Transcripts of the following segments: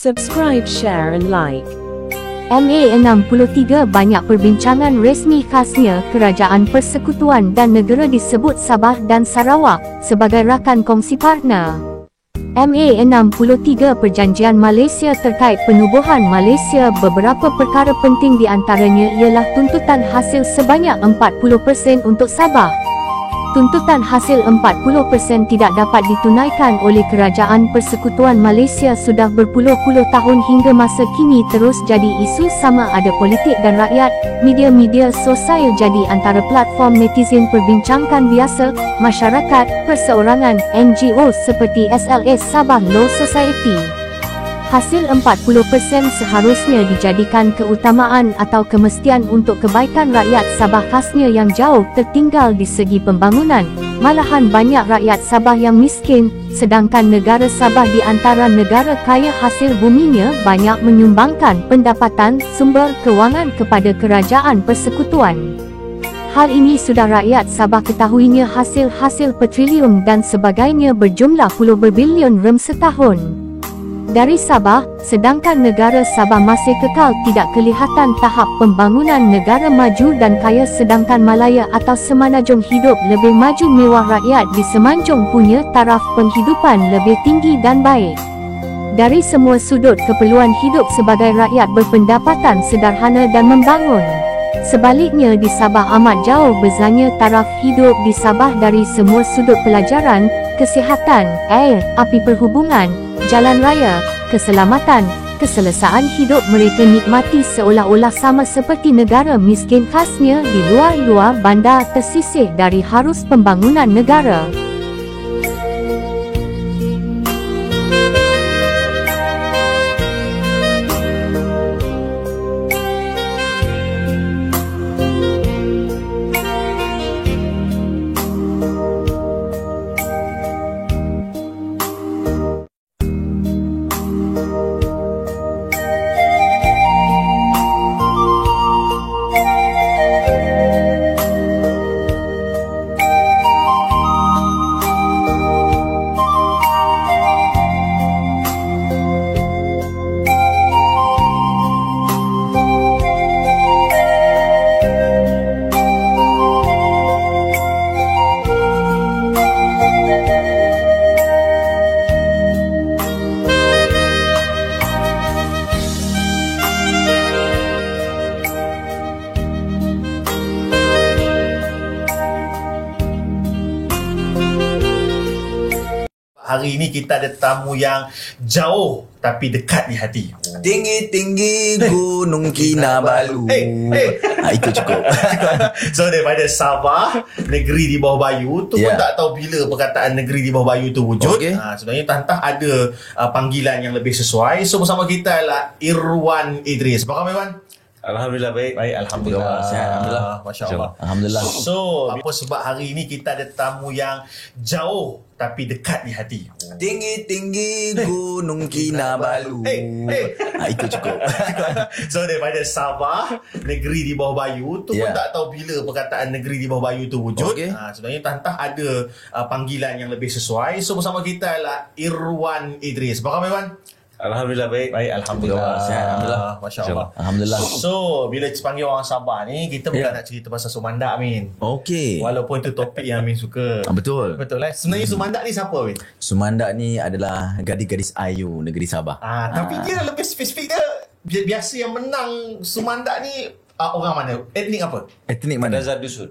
Subscribe, share and like. MA63 banyak perbincangan resmi khasnya Kerajaan Persekutuan dan Negara disebut Sabah dan Sarawak sebagai rakan kongsi partner. MA63 Perjanjian Malaysia terkait penubuhan Malaysia. Beberapa perkara penting di antaranya ialah tuntutan hasil sebanyak 40% untuk Sabah. Tuntutan hasil 40% tidak dapat ditunaikan oleh Kerajaan Persekutuan Malaysia sudah berpuluh-puluh tahun hingga masa kini terus jadi isu sama ada politik dan rakyat. Media-media sosial jadi antara platform netizen perbincangkan biasa, masyarakat, perseorangan, NGO seperti SLS Sabah Law Society. Hasil 40% seharusnya dijadikan keutamaan atau kemestian untuk kebaikan rakyat Sabah khasnya yang jauh tertinggal di segi pembangunan. Malahan banyak rakyat Sabah yang miskin, sedangkan negara Sabah di antara negara kaya hasil buminya banyak menyumbangkan pendapatan sumber kewangan kepada Kerajaan Persekutuan. Hal ini sudah rakyat Sabah ketahuinya hasil-hasil petrilium dan sebagainya berjumlah puluh berbilion rem setahun dari Sabah, sedangkan negara Sabah masih kekal tidak kelihatan tahap pembangunan negara maju dan kaya sedangkan Malaya atau Semenanjung hidup lebih maju mewah rakyat di Semenanjung punya taraf penghidupan lebih tinggi dan baik. Dari semua sudut keperluan hidup sebagai rakyat berpendapatan sederhana dan membangun. Sebaliknya di Sabah amat jauh bezanya taraf hidup di Sabah dari semua sudut pelajaran, kesihatan, air, api perhubungan, jalan raya, keselamatan, keselesaan hidup mereka nikmati seolah-olah sama seperti negara miskin khasnya di luar-luar bandar tersisih dari harus pembangunan negara. Hari ini kita ada tamu yang jauh tapi dekat di hati. Tinggi-tinggi Gunung Kinabalu. Itu cukup. So daripada Sabah, negeri di bawah bayu tu pun tak tahu bila perkataan negeri di bawah bayu tu wujud. Sebenarnya tantah ada panggilan yang lebih sesuai. So bersama kita adalah Irwan Idris. Apa khabar Irwan? Alhamdulillah baik. Alhamdulillah. Sihat, alhamdulillah. Masya-Allah. Alhamdulillah. So, apa sebab hari ini kita ada tamu yang jauh tapi dekat di hati. Tinggi-tinggi Gunung Kinabalu. Itu cukup. So daripada Sabah, negeri di bawah bayu tu pun tak tahu bila perkataan negeri di bawah bayu tu wujud. Sebenarnya tantah ada panggilan yang lebih sesuai. So bersama kita adalah Irwan Idris. Apa khabar Irwan? Alhamdulillah baik. Alhamdulillah. Sihat, alhamdulillah. Masya-Allah. Alhamdulillah. So, bila panggil orang Sabah ni, kita bukan nak cerita pasal Sumandak, Min. Okey. Walaupun itu topik yang Min suka. Betul. Betul eh. Sebenarnya Sumandak ni siapa, Min? Sumandak ni adalah gadis-gadis ayu negeri Sabah. Tapi dia lebih spesifik dia biasa yang menang Sumandak ni orang mana? Etnik apa? Etnik mana? Kadazan Dusun.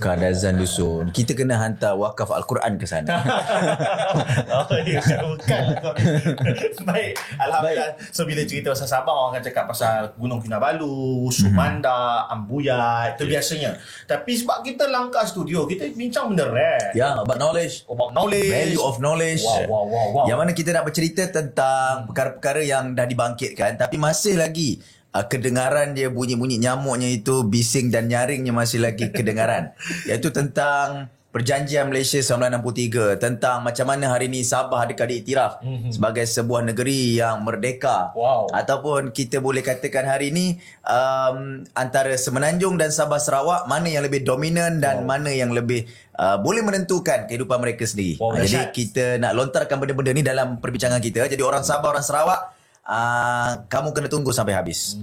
Kadazan Dusun. Kita kena hantar wakaf Al-Quran ke sana. Bukan. Baik. Alhamdulillah. So bila cerita pasal Sabah, orang akan cakap pasal Gunung Kinabalu, Sumandak, Ambuyat. Itu biasanya. Tapi sebab kita langkah studio, kita bincang benda rare. Ya, about knowledge. Value of knowledge. Wow. Yang mana kita nak bercerita tentang perkara-perkara yang dah dibangkitkan tapi masih lagi kedengaran dia, bunyi-bunyi nyamuknya itu, bising dan nyaringnya masih lagi kedengaran. Iaitu tentang Perjanjian Malaysia 1963, tentang macam mana hari ini Sabah dekat diiktiraf sebagai sebuah negeri yang merdeka. Ataupun kita boleh katakan hari ini antara Semenanjung dan Sabah Sarawak, mana yang lebih dominan dan mana yang lebih boleh menentukan kehidupan mereka sendiri. Jadi kita nak lontarkan benda-benda ni dalam perbincangan kita. Jadi orang Sabah, orang Sarawak, kamu kena tunggu sampai habis.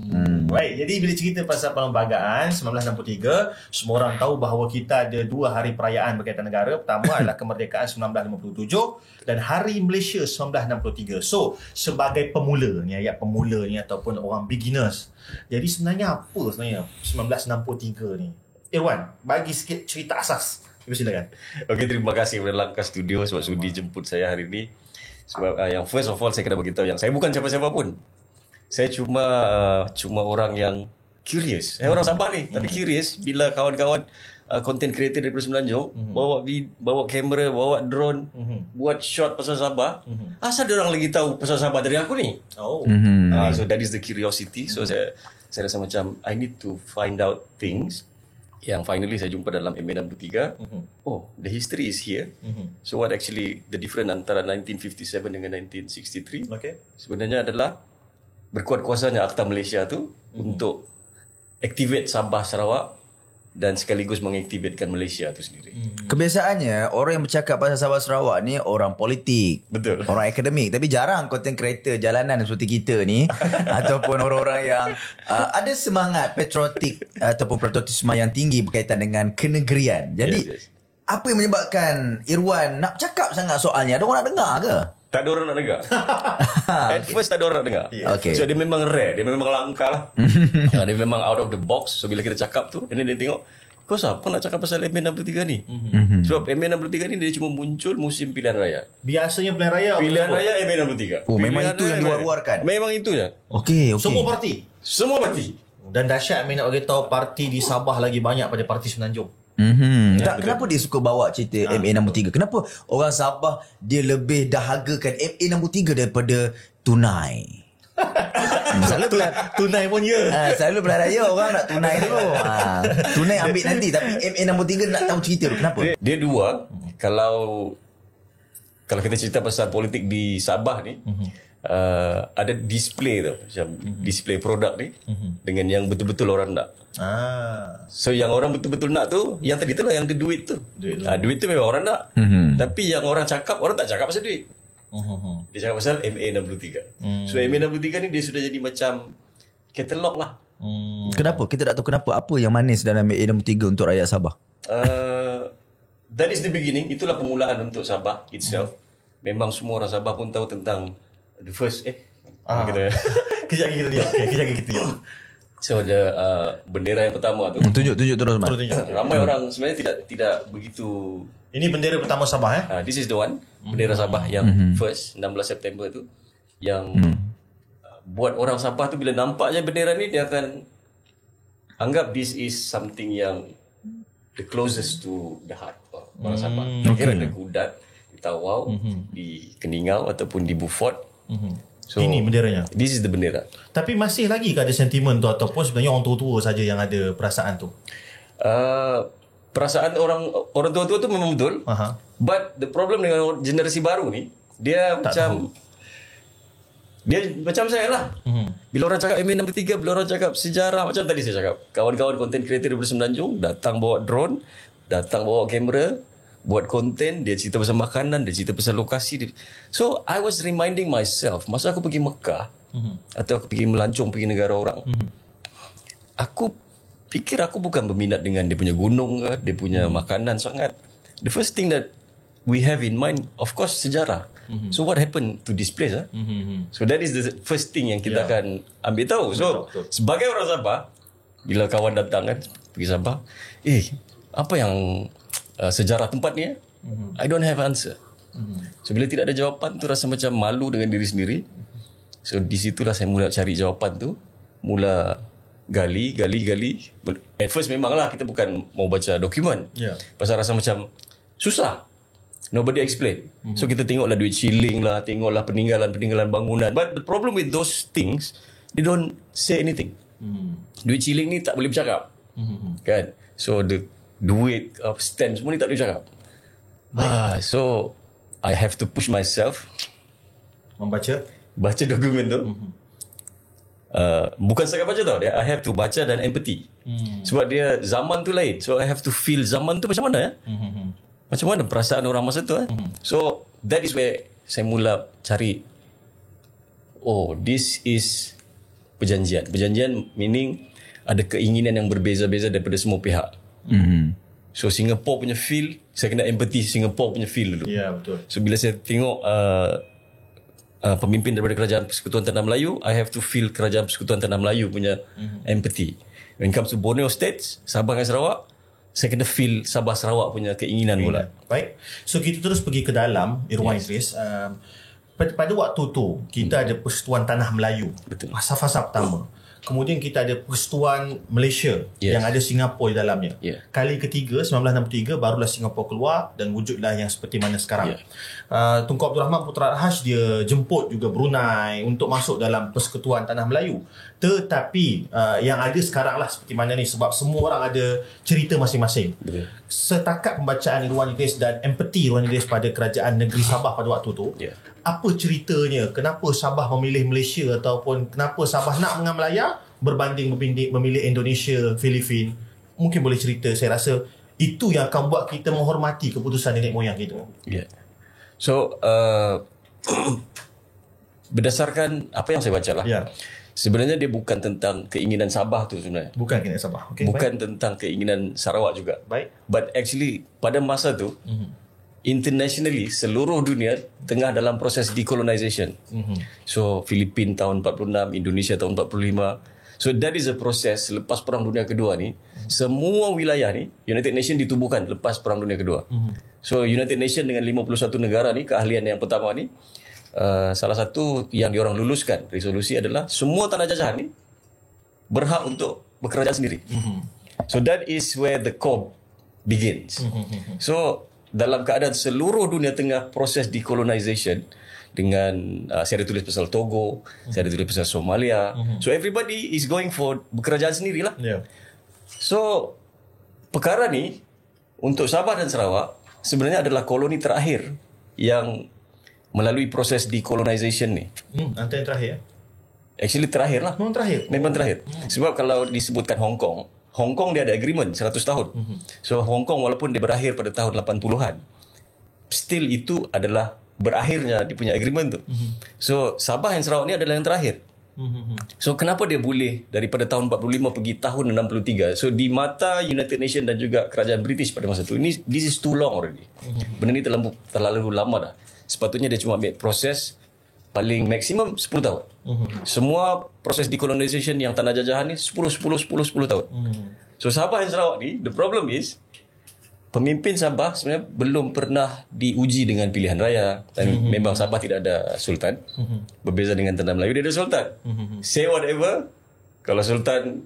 Baik, jadi bila cerita pasal perlembagaan 1963, semua orang tahu bahawa kita ada 2 hari perayaan berkaitan negara. Pertama adalah kemerdekaan 1957 dan Hari Malaysia 1963. So, sebagai pemula ni, ayat pemula ni ataupun orang beginners. Jadi sebenarnya apa sebenarnya 1963 ni? Irwan, bagi sikit cerita asas. Silakan. Okey, terima kasih kepada Langkah Studio sebab sudi jemput saya hari ini. Sebab yang first of all saya kena beritahu yang saya bukan siapa-siapa pun. Saya cuma orang yang curious. Saya orang Sabah ni, tapi curious bila kawan-kawan content creator dari Semenanjung bawa kamera, bawa drone, buat shot pasal Sabah. Asal dia orang lagi tahu pasal Sabah dari aku ni? So that is the curiosity. So saya rasa macam I need to find out things. Yang finally saya jumpa dalam MA63. Oh, the history is here. So what actually the difference antara 1957 dengan 1963 sebenarnya adalah berkuat kuasanya Akta Malaysia tu untuk activate Sabah Sarawak dan sekaligus mengaktifkan Malaysia tu sendiri. Kebiasaannya orang yang bercakap pasal Sabah Sarawak ni orang politik, Betul. orang akademik, tapi jarang content creator jalanan seperti kita ni ataupun orang-orang yang ada semangat patriotik ataupun patriotisme yang tinggi berkaitan dengan kenegerian. Jadi Yes. apa yang menyebabkan Irwan nak cakap sangat soalnya? Ada orang nak dengar ke? Tak ada orang nak dengar. At first tak ada orang nak dengar. Okay. So dia memang rare, dia memang langka lah. Dia memang out of the box. So bila kita cakap tu, dan dia tengok, kau siapa nak cakap pasal MA63 ni? Sebab MA63 ni dia cuma muncul musim pilihan raya. Biasanya pilihan raya. Pilihan raya MA63. Oh, memang Pilihan itu yang raya, diluar-luarkan? Memang itu je. Okey. Semua parti. Semua parti. Dan dahsyat Amin nak beritahu parti di Sabah lagi banyak pada parti Semenanjung. Tak, kenapa dia suka bawa cerita MA63? Kenapa orang Sabah dia lebih dahagakan MA63 daripada tunai? Selalu Tunai pun ya. selalu pilihan raya orang nak tunai dulu. Tunai ambil nanti, tapi MA63 nak tahu cerita tu. Kenapa? Dia dua. Kalau kita cerita pasal politik di Sabah ni, ada display tu, macam display produk ni dengan yang betul-betul orang nak. So yang orang betul-betul nak tu, yang tadi tu lah, yang ada duit tu. Duit tu memang orang nak. Tapi yang orang cakap, orang tak cakap pasal duit. Dia cakap pasal MA63. So MA63 ni dia sudah jadi macam katalog lah. Kenapa? Kita tak tahu kenapa. Apa yang manis dalam MA63 untuk rakyat Sabah? That is the beginning. Itulah permulaan untuk Sabah itself. Memang semua orang Sabah pun tahu tentang the first kita Kejap lagi kita lihat. Kejap lagi kita lihat. so the bendera yang pertama tu. Tunjuk terus, Mat. Ramai orang sebenarnya tidak begitu. Ini bendera pertama Sabah This is the one, bendera Sabah yang first 16 September tu, yang buat orang Sabah tu bila nampak je bendera ni, dia akan anggap this is something yang the closest to the heart orang Sabah. Kira ada Kudat, di Tawau, di Keningau ataupun di Beaufort. So, Ini benderanya. This is the bendera. Tapi masih lagi ke ada sentimen tu ataupun sebenarnya orang tua-tua saja yang ada perasaan tu? Perasaan orang tua-tua tu memang betul. But the problem dengan generasi baru ni, dia macam saya lah. Bila orang cakap MA63, bila orang cakap sejarah, macam tadi saya cakap, kawan-kawan content creator dari Semenanjung datang bawa drone, datang bawa kamera, buat konten, dia cerita pasal makanan, dia cerita pasal lokasi. So I was reminding myself, masa aku pergi Mekah atau aku pergi melancong, pergi negara orang, aku fikir aku bukan berminat dengan dia punya gunung ke, dia punya makanan sangat. The first thing that we have in mind, of course, sejarah. So what happened to this place? So that is the first thing yang kita akan ambil tahu. So sebagai orang Sabah, bila kawan datang kan pergi Sabah, apa yang sejarah tempat ni? I don't have answer. So bila tidak ada jawapan tu, rasa macam malu dengan diri sendiri. So di situlah saya mula cari jawapan tu, mula gali. At first memanglah kita bukan mau baca dokumen. Pasal rasa macam susah. Nobody explain. So kita tengoklah duit shilling lah, tengoklah peninggalan bangunan. But the problem with those things, they don't say anything. Duit shilling ni tak boleh bercakap. Kan? So the duit stand semua ni tak boleh bercakap. So I have to push myself baca dokumen tu. Bukan sekadar baca tau, I have to baca dan empathy. Sebab dia zaman tu lain. So I have to feel zaman tu macam mana macam mana perasaan orang masa tu So that is where saya mula cari this is perjanjian. Perjanjian meaning ada keinginan yang berbeza-beza daripada semua pihak. So Singapore punya feel, saya kena empathy Singapore punya feel dulu. Ya, betul. So bila saya tengok pemimpin daripada Kerajaan Persekutuan Tanah Melayu, I have to feel Kerajaan Persekutuan Tanah Melayu punya empathy. When it comes to Borneo States, Sabah dan Sarawak, saya kena feel Sabah Sarawak punya keinginan pula. Baik. So kita terus pergi ke dalam Irwan Idris. Pada waktu tu kita ada Persekutuan Tanah Melayu. Betul. Fasa pertama. Kemudian kita ada Persekutuan Malaysia yang ada Singapura di dalamnya. Kali ketiga 1963 barulah Singapura keluar dan wujudlah yang seperti mana sekarang. Tunku Abdul Rahman Putra Hash dia jemput juga Brunei untuk masuk dalam Persekutuan Tanah Melayu. Tetapi yang ada sekarang lah seperti mana ni, sebab semua orang ada cerita masing-masing. Setakat pembacaan Irwan Idris dan empati Irwan Idris pada kerajaan negeri Sabah pada waktu tu, apa ceritanya? Kenapa Sabah memilih Malaysia ataupun kenapa Sabah nak mengambil Melaya berbanding memilih Indonesia, Filipin? Mungkin boleh cerita. Saya rasa itu yang akan buat kita menghormati keputusan nenek moyang kita. So berdasarkan apa yang saya baca lah, sebenarnya dia bukan tentang keinginan Sabah tu sebenarnya. Bukan keinginan Sabah. Bukan tentang keinginan Sarawak juga. But actually pada masa tu internationally seluruh dunia tengah dalam proses decolonization. So Filipin tahun 46, Indonesia tahun 45. So that is a process. Lepas Perang Dunia Kedua ni, semua wilayah ni United Nations ditubuhkan lepas Perang Dunia Kedua. So United Nations dengan 51 negara ni, keahlian yang pertama ni, salah satu yang diorang luluskan resolusi adalah semua tanah jajahan ni berhak untuk bekerajaan sendiri. So that is where the core begins. So dalam keadaan seluruh dunia tengah proses decolonization dengan saya ada tulis pasal Togo, saya ada tulis pasal Somalia. So everybody is going for bekerajaan sendirilah. So perkara ni untuk Sabah dan Sarawak sebenarnya adalah koloni terakhir yang melalui proses decolonization ni. Antara yang terakhir. Actually terakhir lah. Memang terakhir. Sebab kalau disebutkan Hong Kong dia ada agreement 100 tahun. So Hong Kong walaupun dia berakhir pada tahun 80-an, still itu adalah berakhirnya dia punya agreement tu. So Sabah dan Sarawak ni adalah yang terakhir. So kenapa dia boleh daripada tahun 45 pergi tahun 63? So di mata United Nations dan juga kerajaan British pada masa tu, this is too long already. Benda ni terlalu lama dah. Sepatutnya dia cuma ambil proses paling maksimum 10 tahun. Semua proses decolonization yang tanah jajahan ni 10 tahun. So Sabah dan Sarawak ni, the problem is pemimpin Sabah sebenarnya belum pernah diuji dengan pilihan raya. Dan memang Sabah tidak ada sultan. Berbeza dengan Tanah Melayu, dia ada sultan. Say whatever, kalau sultan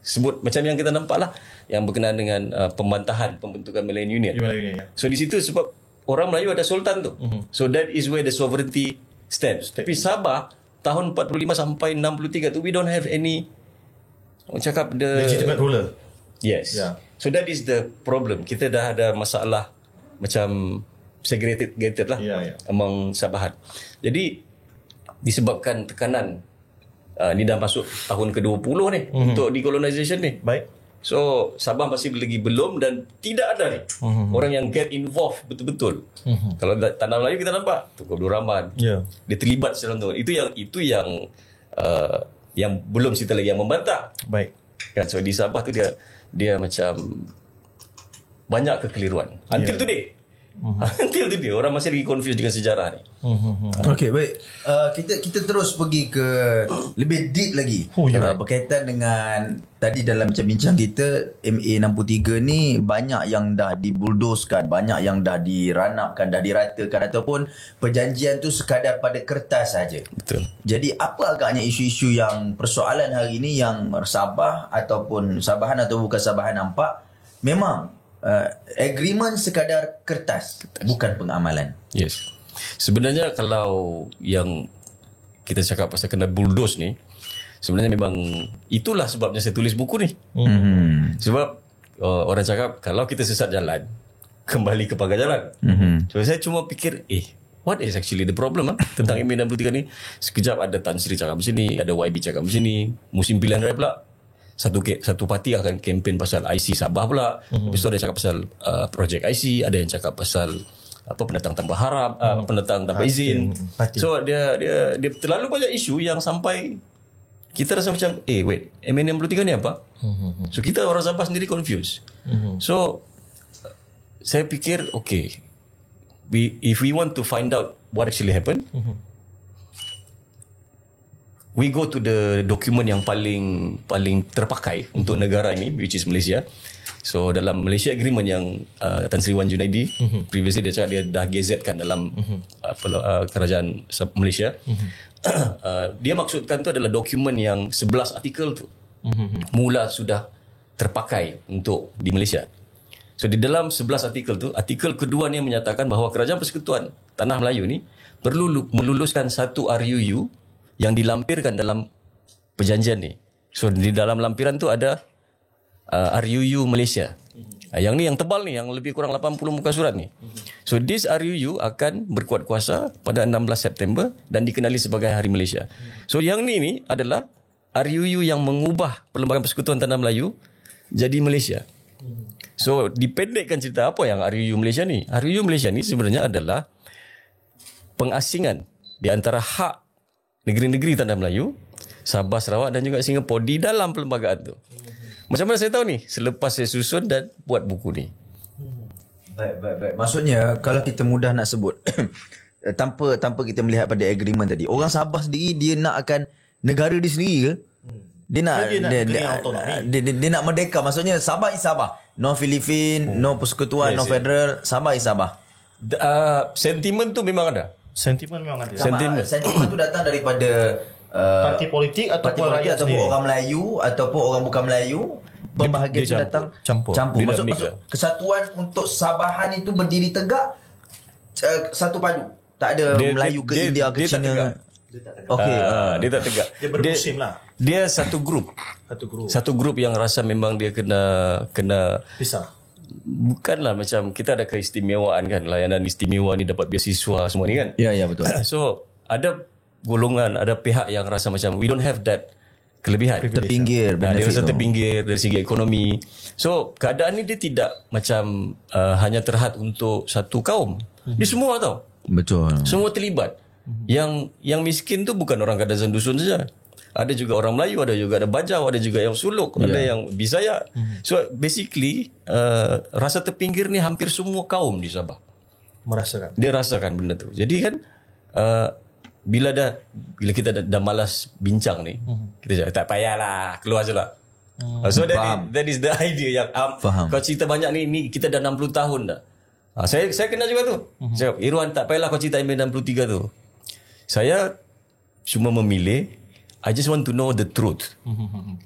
sebut macam yang kita nampak lah, yang berkenaan dengan pembantahan pembentukan Malayan Union. So di situ sebab orang Melayu ada sultan tu. So that is where the sovereignty stands. Tapi Sabah tahun 45 sampai 63 tu, we don't have any, orang cakap the legitimate ruler. Yes. So that is the problem. Kita dah ada masalah macam segregated lah among Sabahan. Jadi disebabkan tekanan ni dah masuk tahun ke-20 ni untuk decolonization ni. So Sabah masih lagi belum dan tidak ada ni orang yang get involved betul-betul. Kalau Tanah Melayu kita nampak Tunku Abdul Rahman, dia terlibat dalam tu. Itu yang belum cerita lagi yang membantah. Kan, so di Sabah tu dia macam banyak kekeliruan. Until today. Until today orang masih lagi confused dengan sejarah ni. Okey, baik. Kita terus pergi ke lebih deep lagi. Berkaitan dengan tadi dalam bincang kita, MA63 ni banyak yang dah dibuldoskan, banyak yang dah diranapkan, dah diratakan, ataupun perjanjian tu sekadar pada kertas saja. Betul. Jadi apa agaknya isu-isu yang persoalan hari ini yang Sabah ataupun Sabahan atau bukan Sabahan nampak memang agreement sekadar kertas, bukan pengamalan. Yes. Sebenarnya kalau yang kita cakap pasal kena bulldoze ni, sebenarnya memang itulah sebabnya saya tulis buku ni. Sebab orang cakap kalau kita sesat jalan, kembali ke pagar jalan. So saya cuma fikir, what is actually the problem tentang MA63 ni? Sekejap ada Tan Sri cakap macam ni, ada YB cakap macam ni, musim pilihan raya pula satu parti akan kempen pasal IC Sabah pula. Lepas tu ada yang cakap pasal projek IC, ada yang cakap pasal pendatang tanpa harap, pendatang tanpa izin. So dia terlalu banyak isu yang sampai kita rasa macam wait, MN63 ni apa? So kita orang Sabah sendiri confused. So saya fikir if we want to find out what actually happened, we go to the document yang paling terpakai untuk negara ini, which is Malaysia. So dalam Malaysia Agreement yang Tan Sri Wan Junaidi previously dia cakap dia dah gazetkan dalam kerajaan Malaysia. Dia maksudkan tu adalah dokumen yang 11 artikel tu mula sudah terpakai untuk di Malaysia. So di dalam 11 artikel tu, artikel kedua ni menyatakan bahawa Kerajaan Persekutuan Tanah Melayu ni perlu meluluskan satu RUU yang dilampirkan dalam perjanjian ni. So di dalam lampiran tu ada RUU Malaysia. Yang ni yang tebal ni, yang lebih kurang 80 muka surat ni. So this RUU akan berkuat kuasa pada 16 September dan dikenali sebagai Hari Malaysia. So yang ni adalah RUU yang mengubah Perlembagaan Persekutuan Tanah Melayu jadi Malaysia. So dipendekkan cerita apa yang RUU Malaysia ni? RUU Malaysia ni sebenarnya adalah pengasingan di antara hak negeri-negeri Tanah Melayu, Sabah, Sarawak dan juga Singapura di dalam perlembagaan tu. Macam mana saya tahu ni? Selepas saya susun dan buat buku ni. Baik. Maksudnya kalau kita mudah nak sebut tanpa kita melihat pada agreement tadi, orang Sabah sendiri dia nak akan negara dia sendiri ke? Dia nak merdeka. Maksudnya Sabah is Sabah. No Philippine, no Persekutuan, no Federal. Sabah is Sabah. Sentimen tu memang ada. Sentimen memang ada. Sentimen tu datang daripada parti politik ataupun rakyat ataupun sendiri. orang Melayu ataupun orang bukan Melayu. Pembahagian dia datang campur. Maksud kesatuan untuk Sabahan itu berdiri tegak, satu padu. Tak ada Melayu ke India ke China. Okey, dia tak tegak. Dia bermusim lah. Dia satu grup. Satu grup yang rasa memang dia kena Pisah. Bukanlah macam kita ada keistimewaan kan, layanan istimewa ni dapat beasiswa semua ni kan. Ya betul. So ada golongan, ada pihak yang rasa macam we don't have that kelebihan, terpinggir, dia rasa terpinggir dari segi ekonomi. So keadaan ni dia tidak macam hanya terhad untuk satu kaum. Dia semua tau. Betul. Semua terlibat. Yang miskin tu bukan orang Kadazan Dusun saja. Ada juga orang Melayu, ada juga ada Bajau, ada juga yang Suluk, ada yang Bisaya. So basically rasa terpinggir ni hampir semua kaum di Sabah Merasakan. Dia rasakan benda tu. Jadi kan bila kita dah malas bincang ni, kita cakap tak payahlah, keluar je lah. So that is the idea yang kau cerita banyak ni kita dah 60 tahun dah. Saya kena juga tu. Saya cakap, Irwan tak payahlah kau cerita MN63 tu. Saya cuma memilih, I just want to know the truth.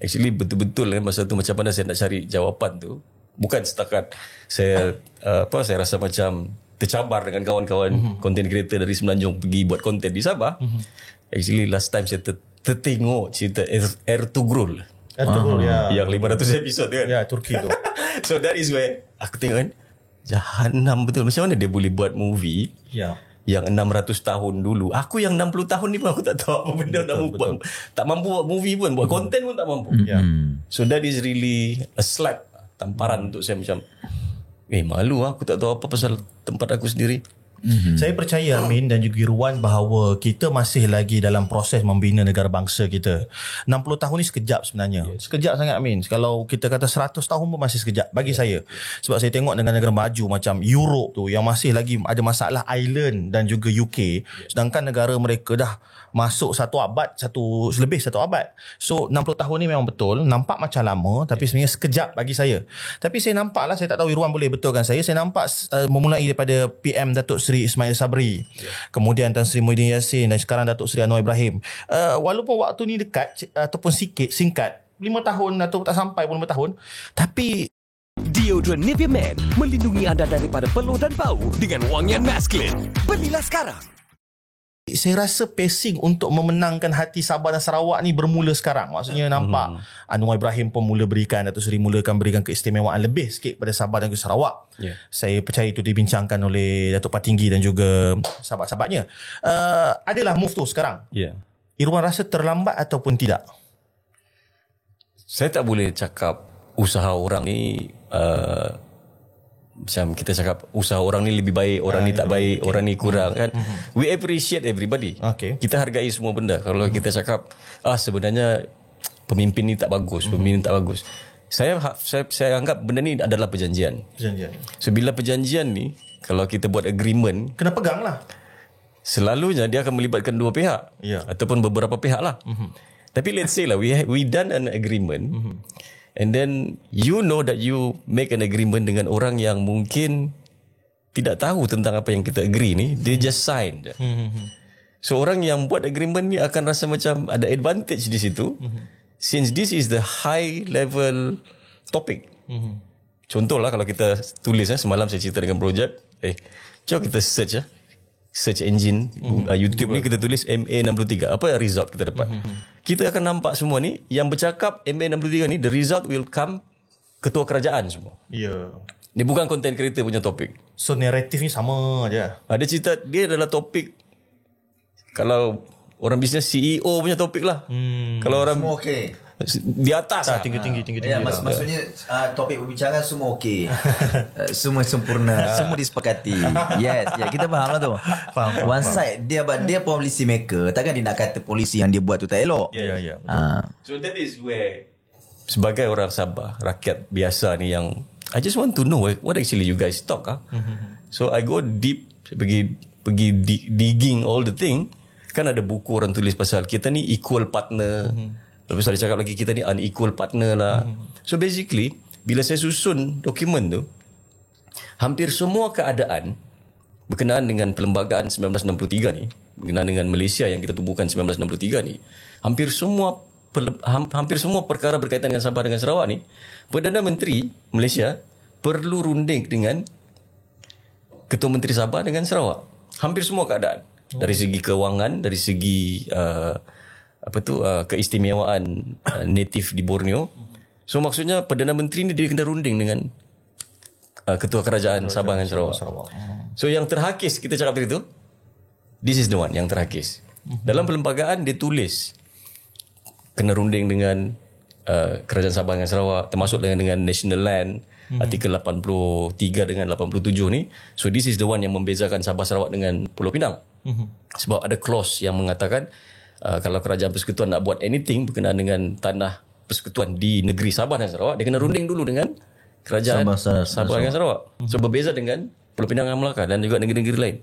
Actually betul-betul masa tu macam mana saya nak cari jawapan tu. Bukan setakat saya saya rasa macam tercabar dengan kawan-kawan content creator dari Semenanjung pergi buat konten di Sabah. Actually last time saya tertengok cerita Ertugrul. Yang 500 episod kan. Ya, Turki tu. So that is where aku tengok kan, jahanam betul. Macam mana dia boleh buat movie yang 600 tahun dulu. Aku yang 60 tahun ni pun aku tak tahu apa benda nak buat. Tak mampu buat movie pun, buat konten pun tak mampu. So that is really a slap, tamparan untuk saya macam malu aku tak tahu apa pasal tempat aku sendiri. Saya percaya Amin dan juga Irwan bahawa kita masih lagi dalam proses membina negara bangsa kita. 60 tahun ni sekejap sebenarnya. Sekejap sangat Amin. Kalau kita kata 100 tahun pun masih sekejap bagi saya. Sebab saya tengok negara-negara maju macam Europe tu yang masih lagi ada masalah island dan juga UK. Sedangkan negara mereka dah masuk lebih satu abad. So 60 tahun ni memang betul nampak macam lama, tapi sebenarnya sekejap bagi saya. Tapi saya nampak lah, saya tak tahu Irwan boleh betulkan saya nampak memulai daripada PM Datuk Seri Ismail Sabri, kemudian Tan Sri Muhyiddin Yassin dan sekarang Datuk Seri Anwar Ibrahim. Walaupun waktu ni dekat ataupun singkat 5 tahun atau tak sampai pun 5 tahun, tapi Deodorant Nivea Men melindungi anda daripada peluh dan bau dengan wangian maskulin. Belilah sekarang. saya rasa pacing untuk memenangkan hati Sabah dan Sarawak ni bermula sekarang. Maksudnya nampak Anwar Ibrahim pun mula berikan, Datuk Seri mulakan berikan keistimewaan lebih sikit pada Sabah dan Sarawak. Saya percaya itu dibincangkan oleh Datuk Patinggi dan juga sahabat-sahabatnya. Adalah move tu sekarang. Irwan rasa terlambat ataupun tidak? Saya tak boleh cakap usaha orang ni macam kita cakap usaha orang ni lebih baik, orang ni tak baik, orang ni kurang kan. We appreciate everybody. Kita hargai semua benda. Kalau kita cakap sebenarnya pemimpin ni tak bagus, pemimpin tak bagus. Saya anggap benda ni adalah perjanjian. So bila perjanjian ni, kalau kita buat agreement, kena pegang lah. Selalunya dia akan melibatkan dua pihak ataupun beberapa pihak lah. Tapi let's say lah we done an agreement, and then you know that you make an agreement dengan orang yang mungkin tidak tahu tentang apa yang kita agree ni, dia just sign je. So orang yang buat agreement ni akan rasa macam ada advantage di situ, since this is the high level topic. Contohlah kalau kita tulis semalam saya cerita dengan projek, jom kita search engine YouTube ni, kita tulis MA63, apa result kita dapat. Kita akan nampak semua ni yang bercakap MA63 ni, the result will come ketua kerajaan semua. Dia bukan content creator punya topik. So naratif ni sama aja. Dia cerita dia adalah topik, kalau orang bisnes CEO punya topik lah. Kalau orang semua okey, di atas lah. Tinggi. Maksudnya topik berbicara semua okey. Semua sempurna, semua disepakati. Yes, kita faham lah tu. Faham. One side dia policy maker, takkan dia nak kata polisi yang dia buat tu tak elok. So that is where, sebagai orang Sabah, rakyat biasa ni yang I just want to know what actually you guys talk. So I go deep, pergi digging all the thing. Kan ada buku orang tulis pasal kita ni equal partner. Lepas tu dia cakap lagi kita ni unequal partner lah. So basically bila saya susun dokumen tu, hampir semua keadaan berkenaan dengan perlembagaan 1963 ni, berkenaan dengan Malaysia yang kita tubuhkan 1963 ni, hampir semua perkara berkaitan dengan Sabah dengan Sarawak ni, Perdana Menteri Malaysia perlu runding dengan Ketua Menteri Sabah dengan Sarawak. Hampir semua keadaan. Dari segi kewangan, dari segi keistimewaan native di Borneo. So maksudnya Perdana Menteri ni dia kena runding dengan Ketua Kerajaan Sabah dan Sarawak. So yang terhakis, kita cakap tadi tu, this is the one yang terhakis. Dalam perlembagaan dia tulis kena runding dengan Kerajaan Sabah dan Sarawak, termasuk dengan National Land, artikel 83 dengan 87 ni. So this is the one yang membezakan Sabah Sarawak dengan Pulau Pinang. Sebab ada clause yang mengatakan kalau Kerajaan Persekutuan nak buat anything berkenaan dengan tanah persekutuan di negeri Sabah dan Sarawak, dia kena runding dulu dengan Kerajaan Sabah dan Sarawak. So berbeza dengan Pulau Pinang dan Melaka dan juga negeri-negeri lain.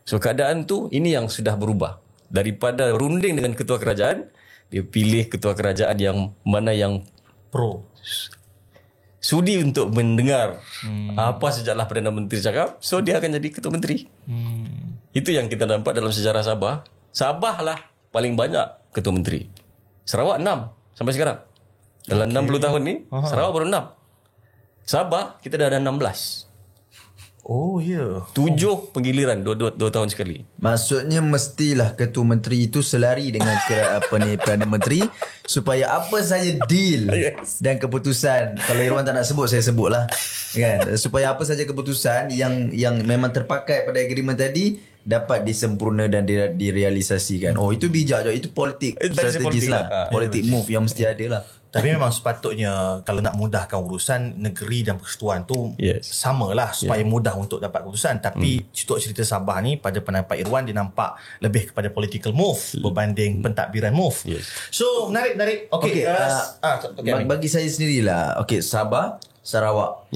So keadaan tu ini yang sudah berubah. Daripada runding dengan ketua kerajaan, dia pilih ketua kerajaan yang mana yang pro, sudi untuk mendengar apa sejarah Perdana Menteri cakap. So dia akan jadi ketua menteri. Itu yang kita nampak dalam sejarah Sabah. Sabah lah paling banyak ketua menteri. Sarawak 6 sampai sekarang. Dalam 60 tahun ni, Sarawak baru 6. Sabah kita dah ada 16. Oh ya. 7 penggiliran 2 tahun sekali. Maksudnya mestilah ketua menteri itu selari dengan Perdana Menteri supaya apa saja deal dan keputusan, kalau Irwan tak nak sebut saya sebutlah kan, supaya apa saja keputusan yang memang terpakai pada agreement tadi dapat disempurna dan direalisasikan. Oh itu bijak je, itu politik strategis lah. Politik move yang mesti ada lah. Tapi memang sepatutnya kalau nak mudahkan urusan negeri dan persekutuan tu samalah supaya mudah untuk dapat keputusan. Tapi untuk cerita Sabah ni, pada pendapat Irwan, dia nampak lebih kepada political move berbanding pentadbiran move. So menarik. Bagi saya sendirilah, Sabah, Sarawak.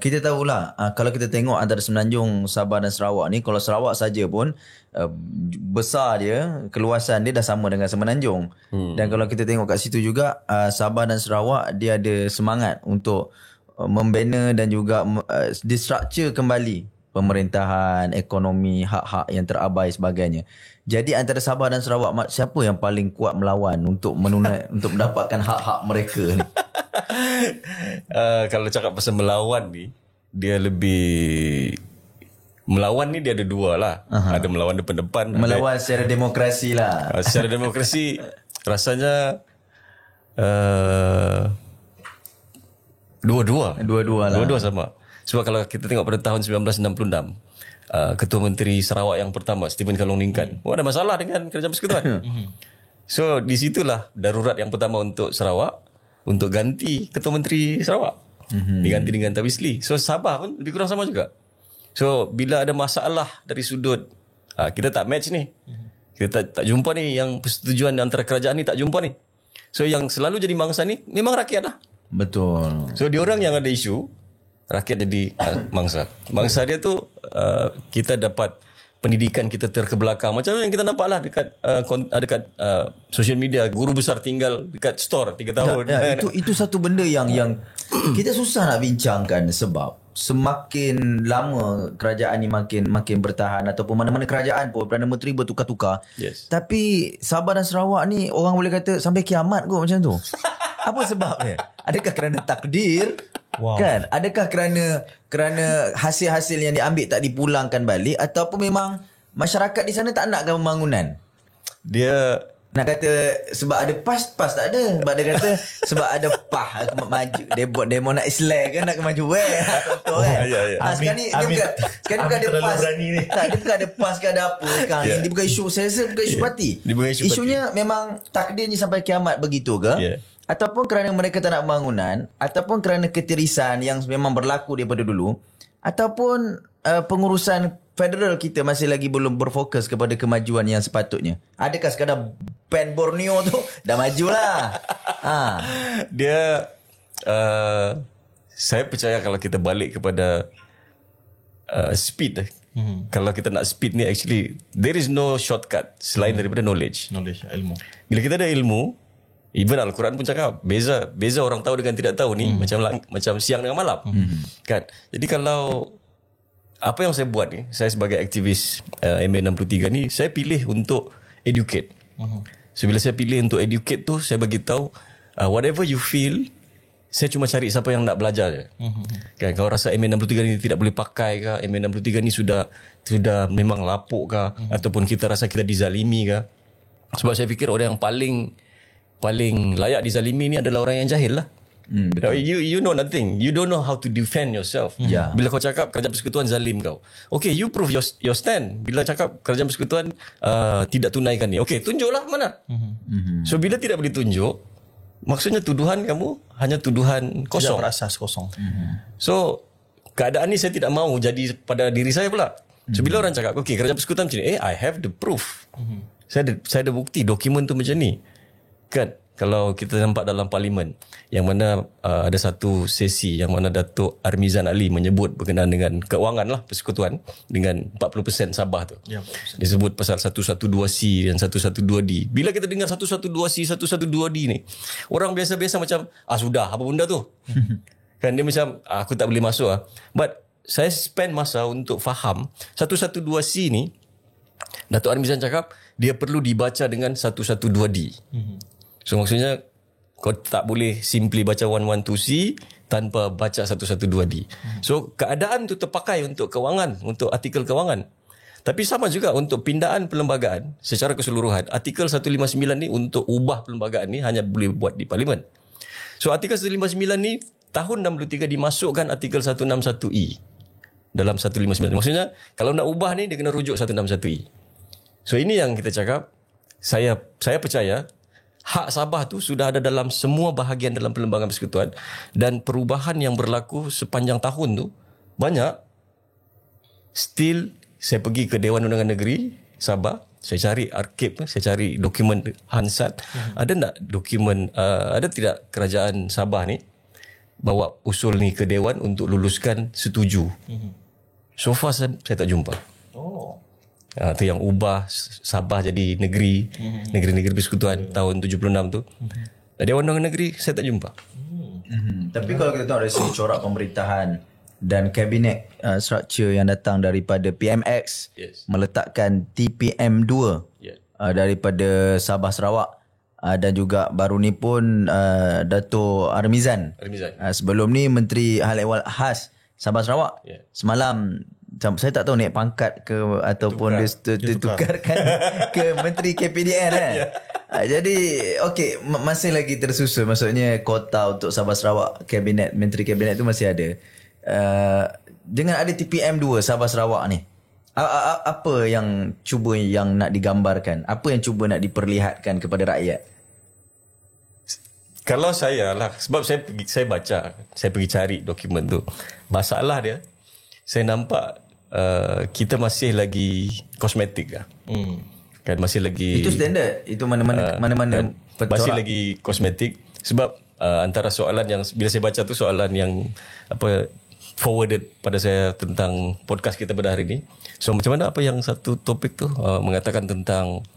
Kita tahulah kalau kita tengok antara Semenanjung, Sabah dan Sarawak ni, kalau Sarawak saja pun besar dia, keluasan dia dah sama dengan Semenanjung. Dan kalau kita tengok kat situ juga, Sabah dan Sarawak dia ada semangat untuk membina dan juga distructure kembali pemerintahan, ekonomi, hak-hak yang terabai sebagainya. Jadi antara Sabah dan Sarawak, siapa yang paling kuat melawan untuk untuk mendapatkan hak-hak mereka ni? Kalau cakap pasal melawan ni, dia lebih melawan ni dia ada dua lah. Ada melawan depan-depan, melawan secara demokrasi lah. Secara demokrasi rasanya dua-dua sama. Sebab kalau kita tengok pada tahun 1966, Ketua Menteri Sarawak yang pertama, Stephen Kalong Ningkan, ada masalah dengan Kerajaan Persekutuan. So di situlah darurat yang pertama untuk Sarawak, untuk ganti Ketua Menteri Sarawak. diganti dengan Tavis Lee. So Sabah pun lebih kurang sama juga. So bila ada masalah dari sudut kita tak match ni, kita tak jumpa ni, yang persetujuan antara kerajaan ni tak jumpa ni, so yang selalu jadi mangsa ni memang rakyat lah. Betul. So diorang yang ada isu, rakyat jadi mangsa. Mangsa dia tu kita dapat pendidikan kita terkebelakang. Macam yang kita nampak lah dekat social media, guru besar tinggal dekat store 3 tahun. Itu satu benda yang kita susah nak bincangkan, sebab semakin lama kerajaan ni makin bertahan, ataupun mana-mana kerajaan pun Perdana Menteri bertukar-tukar. Yes. Tapi Sabah dan Sarawak ni orang boleh kata sampai kiamat kot macam tu. Apa sebabnya? Adakah kerana takdir? Wow. Kan? Adakah kerana hasil-hasil yang diambil tak dipulangkan balik, ataupun memang masyarakat di sana tak nakkan pembangunan? Dia nak kata sebab ada PAS tak ada. Sebab dia kata sebab ada PAH maju. Dia mau nak Islam kan, nak maju contoh kan. Sekarang ni dia bukan ada PAS. Tak, dia bukan ada PAS ke ada apa sekarang. Dia bukan isu, saya rasa bukan isu parti. Isunya memang takdirnya sampai kiamat begitu ke? Ataupun kerana mereka tak nak pembangunan, ataupun kerana ketirisan yang memang berlaku daripada dulu, ataupun pengurusan federal kita masih lagi belum berfokus kepada kemajuan yang sepatutnya. Adakah sekadar PAN Borneo tu dah majulah? Dia saya percaya kalau kita balik kepada speed. Kalau kita nak speed ni, actually there is no shortcut selain daripada knowledge, ilmu. Bila kita ada ilmu, even Al-Quran pun cakap beza orang tahu dengan tidak tahu ni macam siang dengan malam. Kan? Jadi kalau apa yang saya buat ni, saya sebagai aktivis MA63 ni, saya pilih untuk educate. So bila saya pilih untuk educate tu, saya bagi tahu whatever you feel, saya cuma cari siapa yang nak belajar je. Kan, kalau rasa MA63 ni tidak boleh pakai ke, MA63 ni sudah memang lapuk ke, ataupun kita rasa kita dizalimi ke. Sebab saya fikir orang yang paling layak dizalimi ni adalah orang yang jahil lah. You know nothing. You don't know how to defend yourself. Bila kau cakap kerajaan persekutuan zalim kau, okay, you prove your stand. Bila cakap kerajaan persekutuan tidak tunaikan ni, okay, tunjuklah mana. So bila tidak boleh tunjuk, maksudnya tuduhan kamu hanya tuduhan kosong, tidak berasas kosong. So keadaan ni saya tidak mahu jadi pada diri saya pula. So bila orang cakap, okay, kerajaan persekutuan macam ni, I have the proof. Saya ada bukti, dokumen tu macam ni. Kan, kalau kita nampak dalam parlimen yang mana ada satu sesi yang mana Datuk Armizan Ali menyebut berkenaan dengan keuangan lah persekutuan dengan 40% Sabah tu. Ya, 40%. Dia sebut pasal 112C dan 112D. Bila kita dengar 112C, 112D ni, orang biasa-biasa macam sudah apa benda tu. Kan dia macam aku tak boleh masuk But saya spend masa untuk faham 112C ni. Datuk Armizan cakap dia perlu dibaca dengan 112D. So maksudnya kau tak boleh simply baca 112C tanpa baca 112D. So keadaan tu terpakai untuk kewangan, untuk artikel kewangan. Tapi sama juga untuk pindaan perlembagaan secara keseluruhan. Artikel 159 ni untuk ubah perlembagaan ni hanya boleh buat di parlimen. So artikel 159 ni tahun 63 dimasukkan artikel 161E dalam 159. Maksudnya kalau nak ubah ni dia kena rujuk 161E. So ini yang kita cakap, saya percaya hak Sabah tu sudah ada dalam semua bahagian dalam perlembagaan persekutuan, dan perubahan yang berlaku sepanjang tahun tu banyak. Still saya pergi ke Dewan Undangan Negeri Sabah, saya cari arkib, saya cari dokumen Hansat. Ada tak dokumen, ada tidak kerajaan Sabah ni bawa usul ni ke Dewan untuk luluskan setuju? So far saya tak jumpa. Tu yang ubah Sabah jadi negeri-negeri persekutuan tahun 76 tu. Dewan Undangan Negeri saya tak jumpa. Tapi kalau kita tengok dari segi corak pemerintahan dan kabinet structure yang datang daripada PMX, meletakkan TPM2 daripada Sabah Sarawak, dan juga baru ni pun Dato' Armizan. Sebelum ni Menteri Hal Ehwal Khas Sabah Sarawak. Semalam saya tak tahu naik pangkat ke ataupun ditukarkan ke Menteri KPDN kan. Jadi okey, masih lagi tersusun, maksudnya kota untuk Sabah Sarawak, kabinet, Menteri Kabinet tu masih ada. Dengan ada TPM2 Sabah Sarawak ni, apa yang cuba yang nak digambarkan? Apa yang cuba nak diperlihatkan kepada rakyat? Kalau saya lah, sebab saya baca, saya pergi cari dokumen tu. Masalah dia, saya nampak kita masih lagi kosmetik lah. Kan masih lagi Itu standard. Itu mana-mana masih lagi kosmetik. Sebab antara soalan yang bila saya baca tu soalan yang forwarded pada saya tentang podcast kita pada hari ini. So macam mana apa yang satu topik tu mengatakan tentang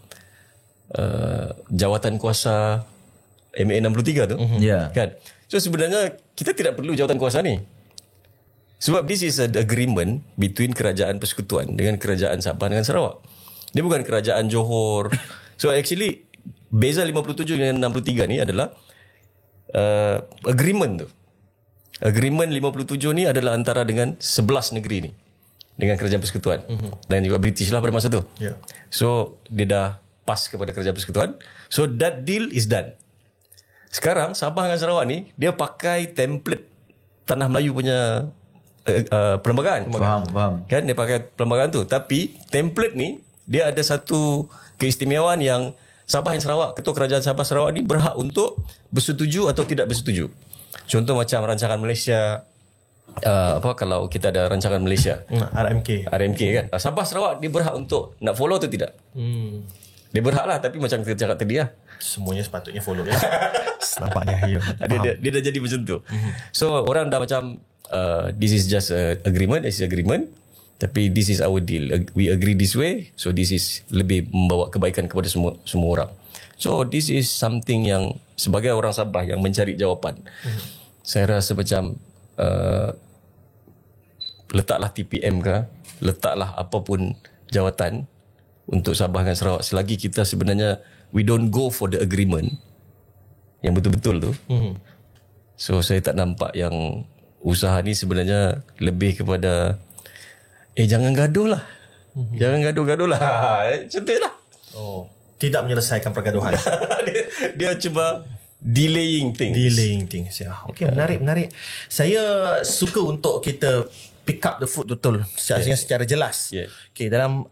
jawatan kuasa MA 63 tu. Ya. Kan? So sebenarnya kita tidak perlu jawatan kuasa ni. Sebab this is an agreement between kerajaan Persekutuan dengan kerajaan Sabah dengan Sarawak. Dia bukan kerajaan Johor. So actually beza 57 dengan 63 ni adalah agreement tu. Agreement 57 ni adalah antara dengan 11 negeri ni dengan kerajaan Persekutuan dan juga British lah pada masa tu. Yeah. So dia dah pas kepada kerajaan Persekutuan. So that deal is done. Sekarang Sabah dengan Sarawak ni dia pakai template Tanah Melayu punya perlembagaan. Faham. Kan dia pakai perlembagaan tu. Tapi template ni dia ada satu keistimewaan yang Sabah dan Sarawak, Ketua Kerajaan Sabah Sarawak ni berhak untuk bersetuju atau tidak bersetuju. Contoh macam rancangan Malaysia, kalau kita ada rancangan Malaysia, RMK kan. Sabah Sarawak dia berhak untuk nak follow atau tidak. Dia berhak lah, tapi macam kita cakap tadi lah, semuanya sepatutnya follow ya. Nampaknya dia dah jadi macam tu. So orang dah macam this is just agreement, this is agreement, tapi this is our deal. We agree this way, so this is lebih membawa kebaikan kepada semua orang. So this is something yang sebagai orang Sabah yang mencari jawapan, saya rasa macam letaklah TPM ke, letaklah apapun jawatan untuk Sabah dan Sarawak, selagi kita sebenarnya we don't go for the agreement yang betul-betul tu. So saya tak nampak yang usaha ni sebenarnya lebih kepada jangan gaduh lah. Jangan gaduh-gaduh lah. Macam tu lah. Tidak menyelesaikan pergaduhan. dia cuba delaying things. Ya. Okey, menarik. Saya suka untuk kita pick up the foot betul secara jelas. Okey, dalam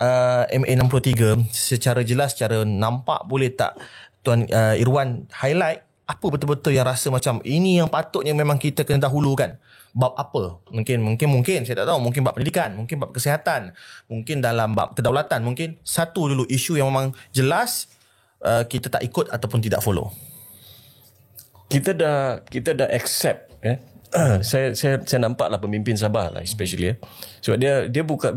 MA 63 secara jelas, secara nampak boleh tak Tuan Irwan highlight apa betul-betul yang rasa macam ini yang patutnya memang kita kena dahulukan. Bab apa? Mungkin saya tak tahu, mungkin bab pendidikan, mungkin bab kesihatan, mungkin dalam bab kedaulatan, mungkin satu dulu isu yang memang jelas kita tak ikut ataupun tidak follow. Kita dah accept saya nampaklah pemimpin Sabah lah especially so dia buka,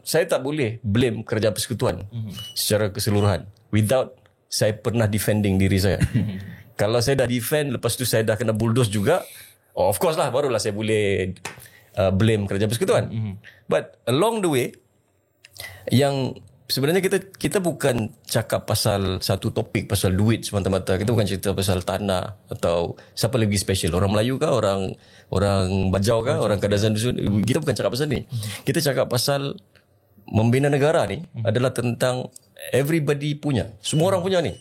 saya tak boleh blame kerajaan Persekutuan secara keseluruhan without saya pernah defending diri saya. Kalau saya dah defend, lepas tu saya dah kena bulldoze juga, of course lah barulah saya boleh blame kerajaan Persekutuan. But along the way, yang sebenarnya kita bukan cakap pasal satu topik, pasal duit semata-mata. Kita bukan cerita pasal tanah atau siapa lebih special, orang Melayu kah, orang Bajau kah, orang Kadazan Dusun. Kita bukan cakap pasal ni. Kita cakap pasal membina negara ni adalah tentang everybody punya. Semua orang punya ni.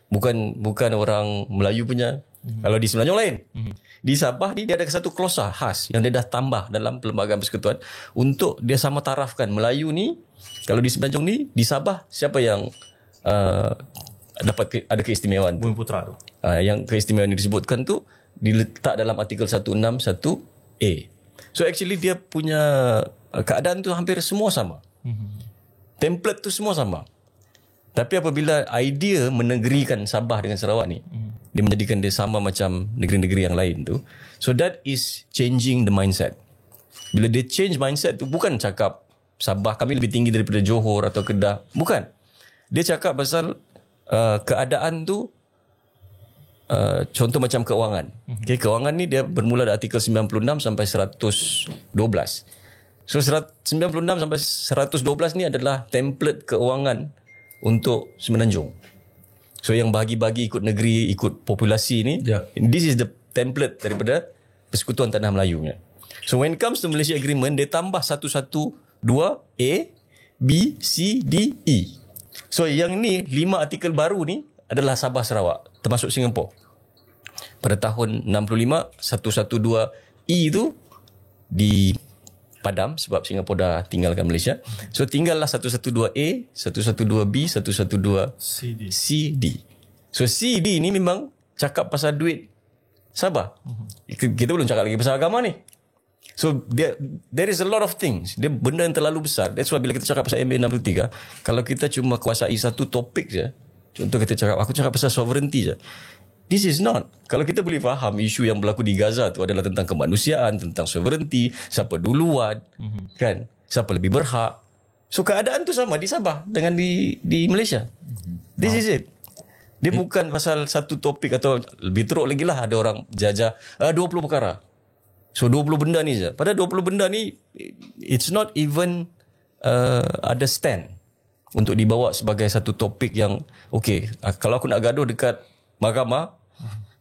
Bukan orang Melayu punya. Kalau di Semenanjung lain. Di Sabah ni dia ada satu klausa khas yang dia dah tambah dalam Perlembagaan Persekutuan untuk dia sama tarafkan Melayu ni. Kalau di Semenanjung ni, di Sabah siapa yang dapat ada keistimewaan tu? Bumi Putra tu. Yang keistimewaan yang disebutkan tu diletak dalam artikel 161A. So actually dia punya keadaan tu hampir semua sama. Template tu semua sama. Tapi apabila idea menegerikan Sabah dengan Sarawak ni, dia menjadikan dia sama macam negeri-negeri yang lain tu. So that is changing the mindset. Bila dia change mindset tu, bukan cakap Sabah kami lebih tinggi daripada Johor atau Kedah. Bukan. Dia cakap pasal keadaan tu, contoh macam keuangan. Okay, keuangan ni dia bermula dari artikel 96 sampai 112. So 96 sampai 112 ni adalah template keuangan untuk Semenanjung. So yang bahagi-bagi ikut negeri, ikut populasi ni, this is the template daripada Persekutuan Tanah Melayu nya. So when it comes to Malaysia Agreement, dia tambah 112A, B, C, D, E. So yang ni 5 artikel baru ni adalah Sabah Sarawak termasuk Singapura. Pada tahun 65, 112E tu dipadam sebab Singapura dah tinggalkan Malaysia. So tinggallah 112A, 112B, 112CD. So CD ni memang cakap pasal duit Sabah. Kita belum cakap lagi pasal agama ni. So there is a lot of things. Dia benda yang terlalu besar. That's why bila kita cakap pasal MA63, kalau kita cuma kuasai satu topik je, contoh kita cakap, aku cakap pasal sovereignty je. This is not. Kalau kita boleh faham isu yang berlaku di Gaza tu adalah tentang kemanusiaan, tentang sovereignty, siapa duluan, kan? Siapa lebih berhak. So keadaan tu sama di Sabah dengan di Malaysia. This is it. Dia bukan pasal satu topik atau lebih teruk lagi lah ada orang jajah 20 perkara. So 20 benda ni je. Pada 20 benda ni it's not even ada stand untuk dibawa sebagai satu topik yang okay, kalau aku nak gaduh dekat mahkamah,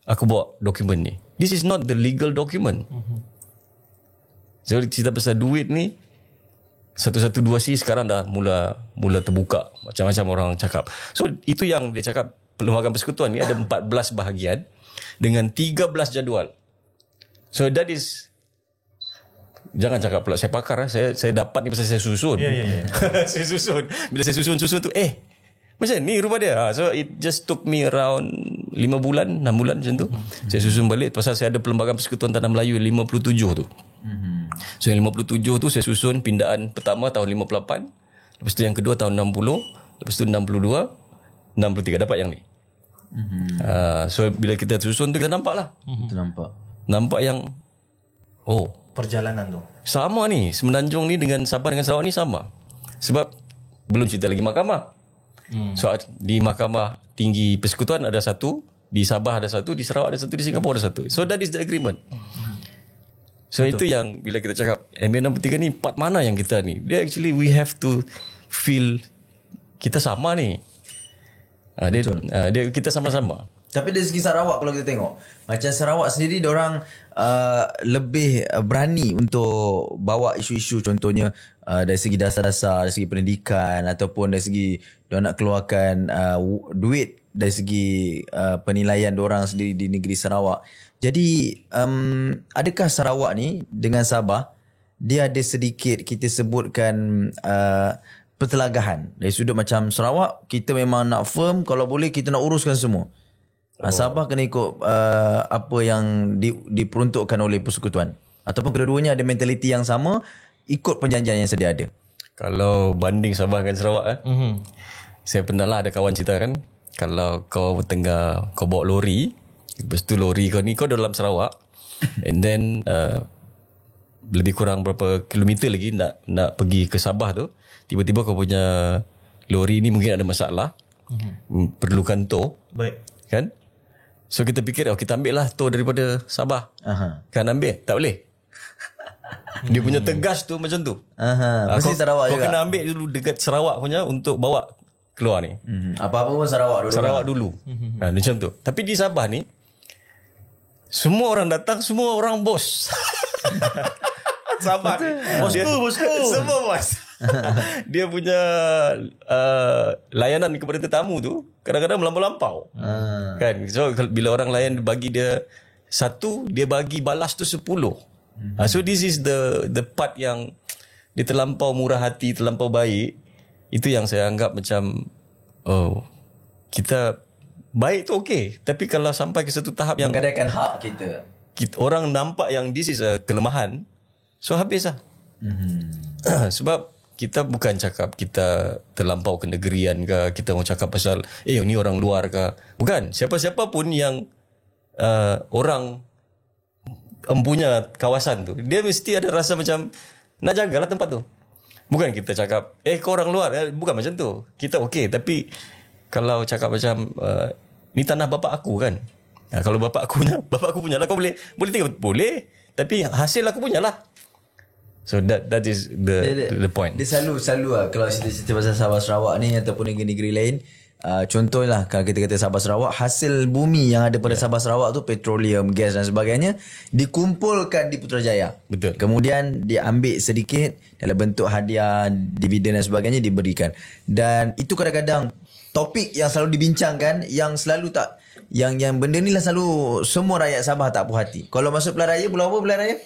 aku bawa dokumen ni. This is not the legal document. So cerita pasal duit ni 112C sekarang dah mula terbuka, macam-macam orang cakap. So itu yang dia cakap, Perlembagaan Persekutuan ni ada 14 bahagian dengan 13 jadual. So that is, jangan cakap pula saya pakar, saya dapat ni pasal saya susun. Saya susun. Bila saya susun tu macam ni rupa dia. So it just took me around 5 bulan 6 bulan macam tu. Saya susun balik pasal saya ada Perlembagaan Persekutuan Tanah Melayu 57 tu. So yang 57 tu saya susun pindaan pertama tahun 58, lepas tu yang kedua tahun 60, lepas tu 62, 63, dapat yang ni. So bila kita susun tu kita nampak lah. Nampak yang perjalanan tu sama ni, Semenanjung ni dengan Sabah dengan Sarawak ni sama. Sebab belum cerita lagi mahkamah. So di Mahkamah Tinggi Persekutuan ada satu, di Sabah ada satu, di Sarawak ada satu, di Singapura ada satu. So that is the agreement. So betul. Itu yang bila kita cakap MA63 ni part mana yang kita ni, dia actually we have to feel kita sama ni. Dia kita sama-sama. Tapi dari segi Sarawak kalau kita tengok, macam Sarawak sendiri diorang lebih berani untuk bawa isu-isu, contohnya dari segi dasar-dasar, dari segi pendidikan, ataupun dari segi diorang nak keluarkan duit dari segi penilaian diorang sendiri di negeri Sarawak. Jadi adakah Sarawak ni dengan Sabah dia ada sedikit kita sebutkan pertelagahan dari sudut macam Sarawak kita memang nak firm, kalau boleh kita nak uruskan semua. Sabah kena ikut apa yang diperuntukkan oleh persekutuan, ataupun kedua-duanya ada mentaliti yang sama, ikut perjanjian yang sedia ada. Kalau banding Sabah dengan Sarawak saya pernah lah ada kawan cerita kan, kalau kau kau bawa lori, lepas tu lori kau ni kau dalam Sarawak and then lebih kurang berapa kilometer lagi nak pergi ke Sabah tu, tiba-tiba kau punya lori ni mungkin ada masalah, perlukan tow. Baik. Kan? So kita fikir kita ambil lah tow daripada Sabah. Kan ambil? Tak boleh. Dia punya tegas tu macam tu. Mesti Sarawak kau juga. Kau kena ambil dulu dekat Sarawak punya untuk bawa keluar ni. Apa-apa pun Sarawak dulu. Macam tu. Tapi di Sabah ni semua orang datang, semua orang bos. Sabah. Bos tu. Semua bos. Dia punya layanan kepada tetamu tu kadang-kadang melampau-lampau. Kan? So bila orang layan bagi dia 1, dia bagi balas tu 10. So this is the part yang dia terlampau murah hati, terlampau baik. Itu yang saya anggap macam kita baik tu okey, tapi kalau sampai ke satu tahap yang menggadaikan hak kita, orang nampak yang this is a kelemahan, so habis lah. Sebab kita bukan cakap kita terlampau kenegerian ke, kita mau cakap pasal ni orang luar ke. Bukan. Siapa-siapa pun yang orang empunya kawasan tu, dia mesti ada rasa macam nak jagalah tempat tu. Bukan kita cakap kau orang luar, bukan macam tu. Kita okey, tapi kalau cakap macam ni tanah bapak aku kan. Kalau bapak aku punya lah, kau boleh tinggal, boleh, tapi hasil aku punya lah. So that is the point. Dia selalu lah kalau cerita pasal Sabah Sarawak ni ataupun negeri-negeri lain, contohlah kalau kita kata Sabah Sarawak, hasil bumi yang ada pada Sabah Sarawak tu, petroleum, gas dan sebagainya, dikumpulkan di Putrajaya. Betul. Kemudian diambil sedikit dalam bentuk hadiah, dividen dan sebagainya diberikan. Dan itu kadang-kadang topik yang selalu dibincangkan, yang selalu yang benda ni lah selalu semua rakyat Sabah tak puas hati. Kalau masuk pilihan raya, bulan apa pilihan raya?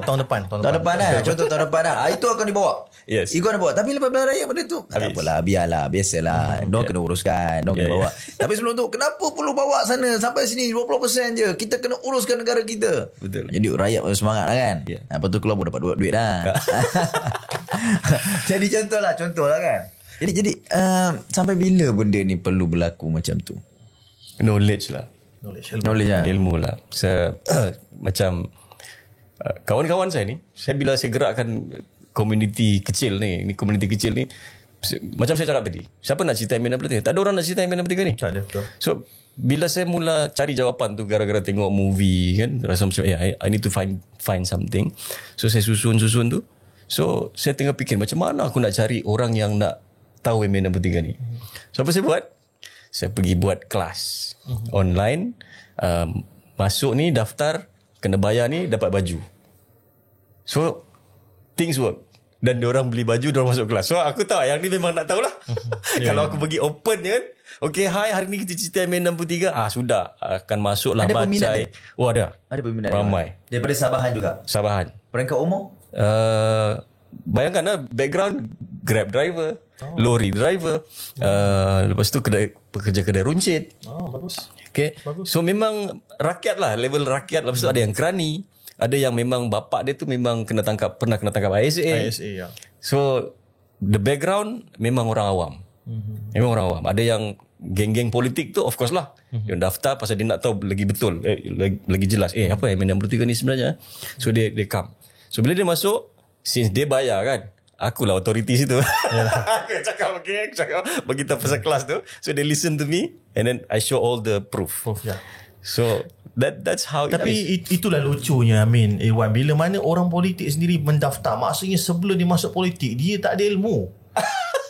Tahun depan. Tahun depan lah. Contoh tahun depan lah. Itu akan dibawa. Yes. Itu akan dibawa. Tapi lepas pilihan raya benda tu, tak apalah, biarlah, biasalah. Diorang kena uruskan, diorang kena bawa. Tapi sebelum tu, kenapa perlu bawa sana sampai sini 20% je? Kita kena uruskan negara kita. Betul. Jadi rakyat semangat lah kan. Lepas tu keluar pun dapat duit dah. Jadi contoh lah kan. Jadi sampai bila benda ni perlu berlaku macam tu? Knowledge lah. Knowledge lah. Ilmu lah. Macam kawan-kawan saya bila saya gerakkan komuniti kecil ni macam saya cakap tadi, siapa nak cerita MN63? Tak ada orang nak cerita MN63 ni. Tak ada, betul. So bila saya mula cari jawapan tu gara-gara tengok movie kan, rasa macam I need to find something. So saya susun tu. So saya tengah fikir macam mana aku nak cari orang yang nak tahu MN63 ni. So apa saya buat? Saya pergi buat kelas online, masuk ni daftar, kena bayar ni dapat baju. So things work. Dan diorang beli baju, diorang masuk kelas. So aku tahu yang ni memang nak tahulah. Kalau aku pergi open je kan, okay, hai, hari ni kita cerita MN63. Sudah akan masuklah ada bacai. Ada peminat ramai. Daripada Sabahan juga. Sabahan. Peringkat umur? Bayangkanlah background Grab driver, lorry driver, lepas tu pekerja kedai runcit. Bagus. Okay. Bagus. So memang rakyat lah, level rakyat. Lepas tu ada yang kerani, ada yang memang bapak dia tu memang pernah kena tangkap ISA. Ya. So the background memang orang awam. Memang orang awam. Ada yang geng-geng politik tu of course lah. Dia daftar pasal dia nak tahu lagi betul, lagi jelas. Apa MN63 ni sebenarnya? So dia come. So bila dia masuk, since dia bayar kan, akulah authority situ. Aku cakap bagi tahu pasal kelas tu. So they listen to me and then I show all the proof. So that's how. Tapi itulah lucunya Amin, Iwan, bila mana orang politik sendiri mendaftar, maksudnya sebelum dia masuk politik dia tak ada ilmu.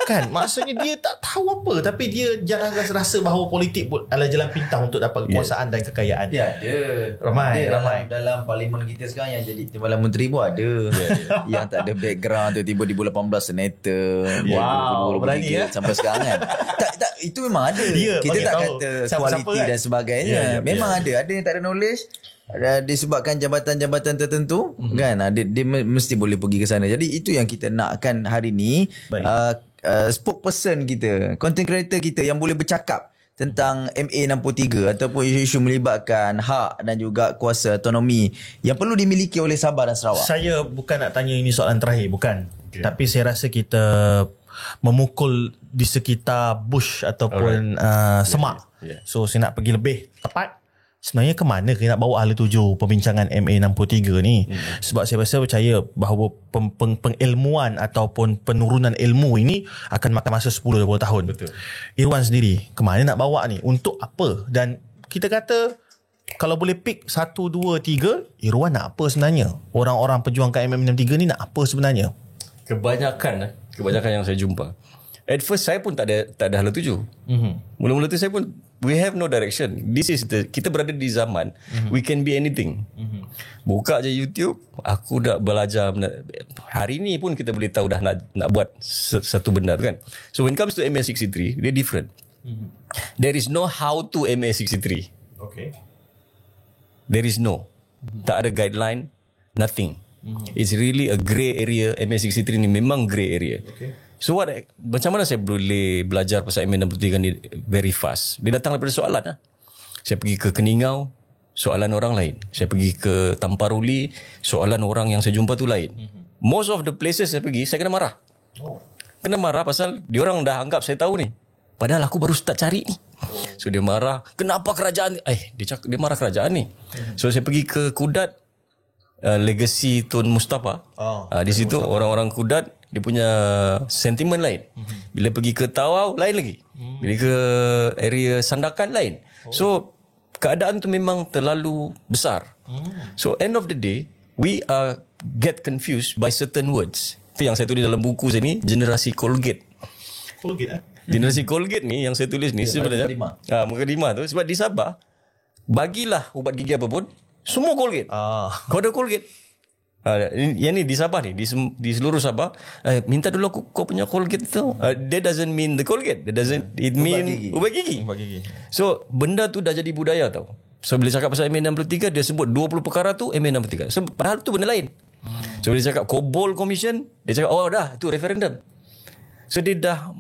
Kan, maksudnya dia tak tahu apa, tapi dia jangan rasa bahawa politik pun adalah jalan pintas untuk dapat kekuasaan dan kekayaan. Ya, ada. Ramai. Dalam parlimen kita sekarang yang jadi timbalan menteri pun ada. Yang tak ada background, tiba-tiba 2018 senator. Wow, berani ya. Sampai sekarang kan. tak, itu memang ada. Kita tak kata kualiti dan sebagainya. Memang ada yang tak ada knowledge. Disebabkan jabatan-jabatan tertentu kan, dia mesti boleh pergi ke sana. Jadi itu yang kita nakkan hari ni. Spokesperson kita, content creator kita yang boleh bercakap tentang MA63 ataupun isu-isu melibatkan hak dan juga kuasa autonomi yang perlu dimiliki oleh Sabah dan Sarawak. Saya bukan nak tanya ini soalan terakhir, bukan. Tapi saya rasa kita memukul di sekitar bush ataupun semak. So saya nak pergi lebih tepat. Sebenarnya ke mana kita nak bawa ahli tuju perbincangan MA63 ni? Sebab saya percaya bahawa pengilmuan ataupun penurunan ilmu ini akan makan masa 10-20 tahun. Betul. Irwan sendiri, ke mana nak bawa ni? Untuk apa? Dan kita kata, kalau boleh pick 1, 2, 3, Irwan nak apa sebenarnya? Orang-orang perjuangkan MA63 ni nak apa sebenarnya? Kebanyakan yang saya jumpa, at first saya pun tak ada hala tuju. Mula-mula tu saya pun, we have no direction. Kita berada di zaman we can be anything. Buka je YouTube, aku dah belajar. Hari ni pun kita boleh tahu dah nak buat satu benda kan. So when it comes to MA63, dia different. There is no how to MA63. Okay. There is no. Tak ada guideline, nothing. It's really a grey area. MA63 ni memang grey area. Okay. So macam mana saya boleh belajar pasal MN63 ni very fast? Dia datang daripada soalan lah. Saya pergi ke Keningau, soalan orang lain. Saya pergi ke Tamparuli, soalan orang yang saya jumpa tu lain. Most of the places saya pergi, saya kena marah. Kena marah pasal diorang dah anggap saya tahu ni. Padahal aku baru start cari ni. So dia marah, kenapa kerajaan ni? Dia marah kerajaan ni. So saya pergi ke Kudat, Legacy Tun Mustafa. Di situ orang-orang Kudat dia punya sentimen lain. Bila pergi ke Tawau lain lagi. Bila ke area Sandakan lain. So keadaan tu memang terlalu besar. So end of the day we get confused by certain words. Itu yang saya tulis dalam buku saya ni, generasi Colgate. Generasi Colgate ni yang saya tulis ni sebenarnya mukadimah tu sebab di Sabah bagilah ubat gigi apa pun semua Colgate. Kau ada Colgate, Yang ni di Sabah ni, di seluruh Sabah, minta dulu kau punya Colgate tu. That doesn't mean the Colgate. It mean ubat gigi. So benda tu dah jadi budaya tau. So bila cakap pasal MA63, dia sebut 20 perkara tu MA63. So padahal tu benda lain. So bila cakap Kobol Commission, dia cakap oh dah tu referendum. So dia dah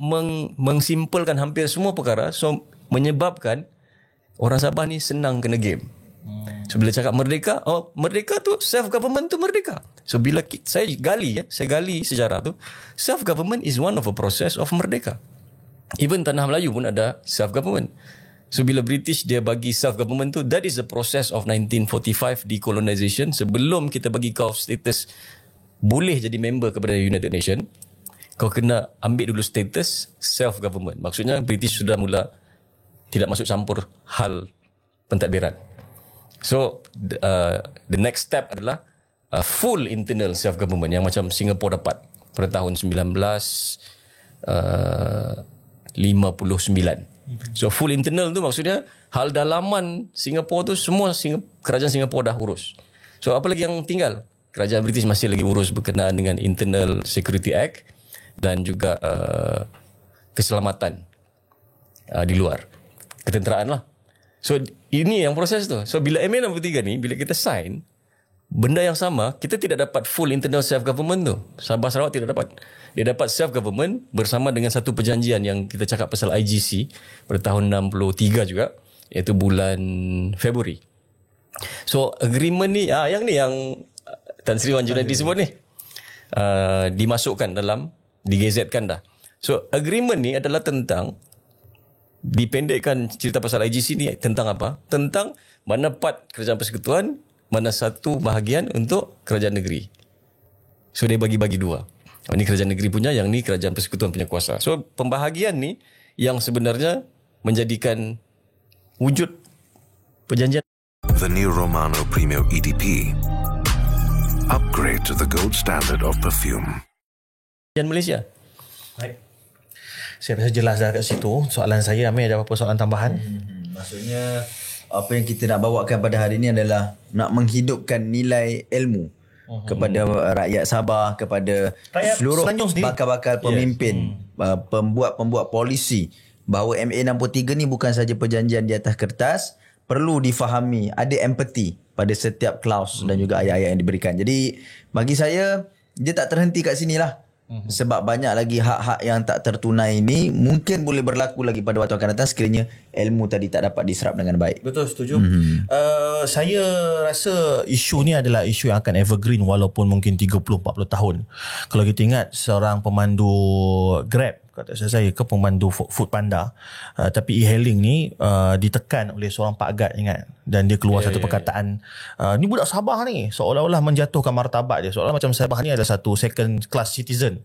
mengsimpelkan hampir semua perkara. So menyebabkan orang Sabah ni senang kena game. So bila cakap merdeka, merdeka tu self government tu merdeka. So bila saya gali sejarah tu, self government is one of a process of merdeka. Even tanah Melayu pun ada self government. So bila British dia bagi self government tu, that is the process of 1945 decolonization. Sebelum kita bagi kau status boleh jadi member kepada United Nation, kau kena ambil dulu status self government. Maksudnya British sudah mula tidak masuk campur hal pentadbiran. So the next step adalah full internal self government yang macam Singapore dapat pada tahun 1959. So full internal tu maksudnya hal dalaman Singapore tu semua kerajaan Singapore dah urus. So apa lagi yang tinggal? Kerajaan British masih lagi urus berkenaan dengan Internal Security Act dan juga keselamatan di luar, ketenteraan lah. So ini yang proses tu. So bila MA63 ni, bila kita sign, benda yang sama, kita tidak dapat full internal self-government tu. Sabah Sarawak tidak dapat. Dia dapat self-government bersama dengan satu perjanjian yang kita cakap pasal IGC pada tahun 63 juga, iaitu bulan Februari. So agreement ni, yang Tan Sri Wan Junaidi sebut ni, dimasukkan dalam, digazetkan dah. So agreement ni adalah tentang, dipendekkan cerita pasal IGC ni tentang apa? Tentang mana part kerajaan persekutuan, mana satu bahagian untuk kerajaan negeri. So dia bagi-bagi dua. Ini kerajaan negeri punya, yang ni kerajaan persekutuan punya kuasa. So pembahagian ni yang sebenarnya menjadikan wujud perjanjian. The new Romano Premio EDP. Upgrade to the gold standard of perfume. Malaysia. Baik. Saya rasa jelas dah kat situ soalan saya. Amir, ada apa-apa soalan tambahan? Maksudnya apa yang kita nak bawakan pada hari ini adalah nak menghidupkan nilai ilmu kepada rakyat Sabah, kepada rakyat seluruh Selanjung sendiri. bakal-bakal pemimpin, pembuat pembuat polisi, bahawa MA63 ni bukan saja perjanjian di atas kertas, perlu difahami, ada empathy pada setiap klaus dan juga ayat-ayat yang diberikan. Jadi bagi saya dia tak terhenti kat sinilah. Sebab banyak lagi hak-hak yang tak tertunai ini mungkin boleh berlaku lagi pada waktu akan datang sekiranya ilmu tadi tak dapat diserap dengan baik. Betul, setuju. Saya rasa isu ni adalah isu yang akan evergreen walaupun mungkin 30-40 tahun. Kalau kita ingat seorang pemandu Grab, kata saya ke pemandu Food Panda, tapi e-hailing ni ditekan oleh seorang Pak Gad, ingat, dan dia keluar satu perkataan, ni budak Sabah ni seolah-olah menjatuhkan martabat dia, seolah macam Sabah ni adalah satu second class citizen.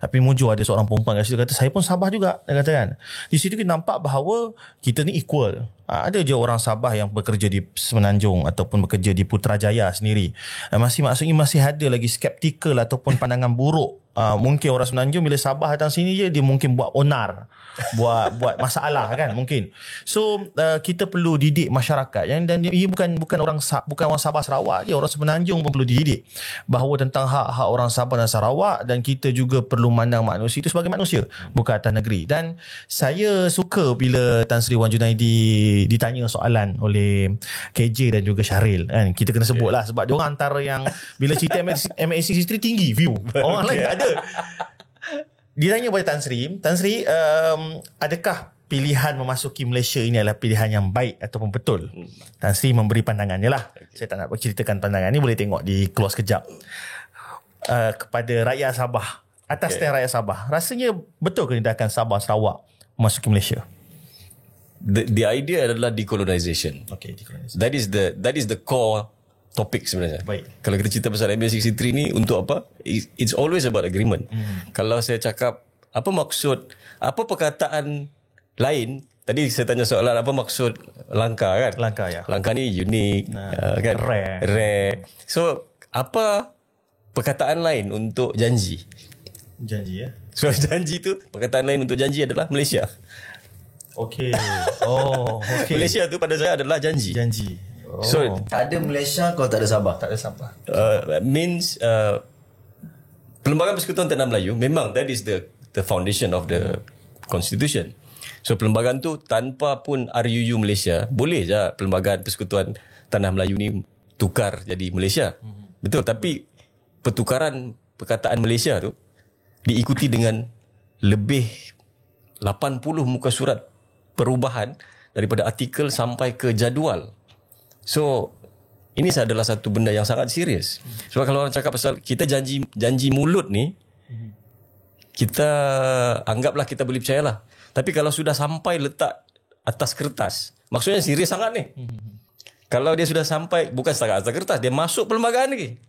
Tapi mujur ada seorang perempuan kat situ kata saya pun Sabah juga, dia kata kan. Di situ kita nampak bahawa kita ni equal. Ada je orang Sabah yang bekerja di Semenanjung ataupun bekerja di Putrajaya sendiri. Maksudnya masih ada lagi skeptikal ataupun pandangan buruk. Mungkin orang Semenanjung bila Sabah datang sini je, dia mungkin buat onar, buat masalah kan, mungkin. So kita perlu didik masyarakat, dan ia bukan orang Sabah Sarawak je, orang Semenanjung pun perlu dididik bahawa tentang hak-hak orang Sabah dan Sarawak, dan kita juga perlu mandang manusia itu sebagai manusia, bukan atas negeri. Dan saya suka bila Tan Sri Wan Junaidi ditanya soalan oleh KJ dan juga Syahril, kan, kita kena sebut lah sebab diorang antara yang bila cerita MA63 tinggi view, orang lain tak ada. Ditanya pada Tan Sri, adakah pilihan memasuki Malaysia ini adalah pilihan yang baik ataupun betul? Tan Sri memberi pandangannya lah. Saya tak nak ceritakan pandangan ni, boleh tengok di close kejap. Kepada rakyat Sabah, atas stand rakyat Sabah, rasanya betul ke tindakan Sabah Sarawak memasuki Malaysia? The idea adalah decolonization. Okay, decolonization. That is the core topik sebenarnya. Baik. Kalau kita cerita pasal MA63 ni untuk apa? It's always about agreement. Kalau saya cakap apa maksud, apa perkataan lain, tadi saya tanya soalan apa maksud langka kan? Langka, ya. Langka ni unik, kan? Rare. So apa perkataan lain untuk janji? Janji, ya. So janji tu, perkataan lain untuk janji adalah Malaysia. Okay. Okay. Malaysia tu pada saya adalah janji. Janji. So Tak ada Malaysia kalau tak ada Sabah. Tak ada Sabah. means Perlembagaan Persekutuan Tanah Melayu memang that is the foundation of the constitution. So perlembagaan tu tanpa pun RUU Malaysia boleh je Perlembagaan Persekutuan Tanah Melayu ni tukar jadi Malaysia. Betul, tapi pertukaran perkataan Malaysia tu diikuti dengan lebih 80 muka surat perubahan daripada artikel sampai ke jadual. So ini adalah satu benda yang sangat serius. Sebab kalau orang cakap pasal kita janji mulut ni, kita anggaplah kita boleh percayalah. Tapi kalau sudah sampai letak atas kertas, maksudnya serius sangat ni. Kalau dia sudah sampai bukan setakat atas kertas, dia masuk perlembagaan lagi.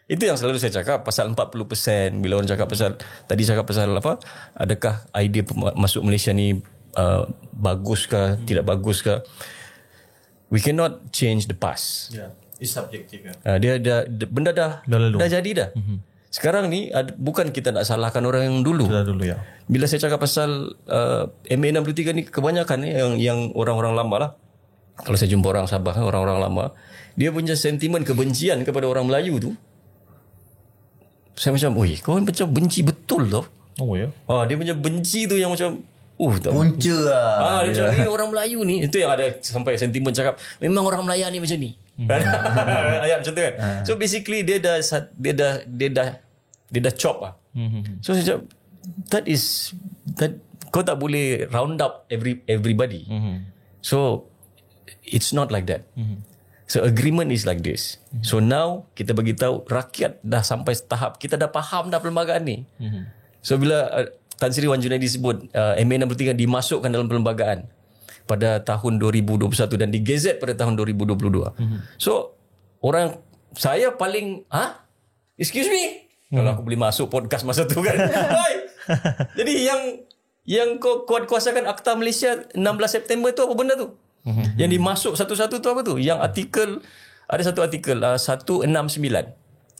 Itu yang selalu saya cakap pasal 40%. Bila orang cakap pasal, tadi cakap pasal apa, adakah idea masuk Malaysia ni bagus ke, tidak bagus ke? We cannot change the past. Yeah. It's subjective kan. Benda dah lalu. Dah jadi dah. Sekarang ni bukan kita nak salahkan orang yang dulu. Sudah dulu ya. Bila saya cakap pasal MA63 ni kebanyakan ni yang orang-orang lama lah. Kalau saya jumpa orang Sabah, orang-orang lama, dia punya sentimen kebencian kepada orang Melayu tu, saya macam, oi, kau macam benci betul tau. Oh ya. Dia punya benci tu yang macam Punca lah. dia cakap, orang Melayu ni, itu yang ada sampai sentimen cakap, memang orang Melayu ni macam ni. Ayat macam tu kan. So basically dia dah chop lah. So saya cakap, that kau tak boleh round up everybody. So it's not like that. So agreement is like this. So now kita bagi tahu rakyat dah sampai tahap kita dah faham dah perlembagaan ni. So bila Tan Sri Wan Junaidi sebut MA63 dimasukkan dalam perlembagaan pada tahun 2021 dan digazet pada tahun 2022. So orang saya paling excuse me, kalau aku boleh masuk podcast masa tu kan. Jadi yang kau kuat-kuasakan Akta Malaysia 16 September tu apa benda tu? Yang dimasuk satu-satu tu apa tu? Yang artikel, ada satu artikel 169.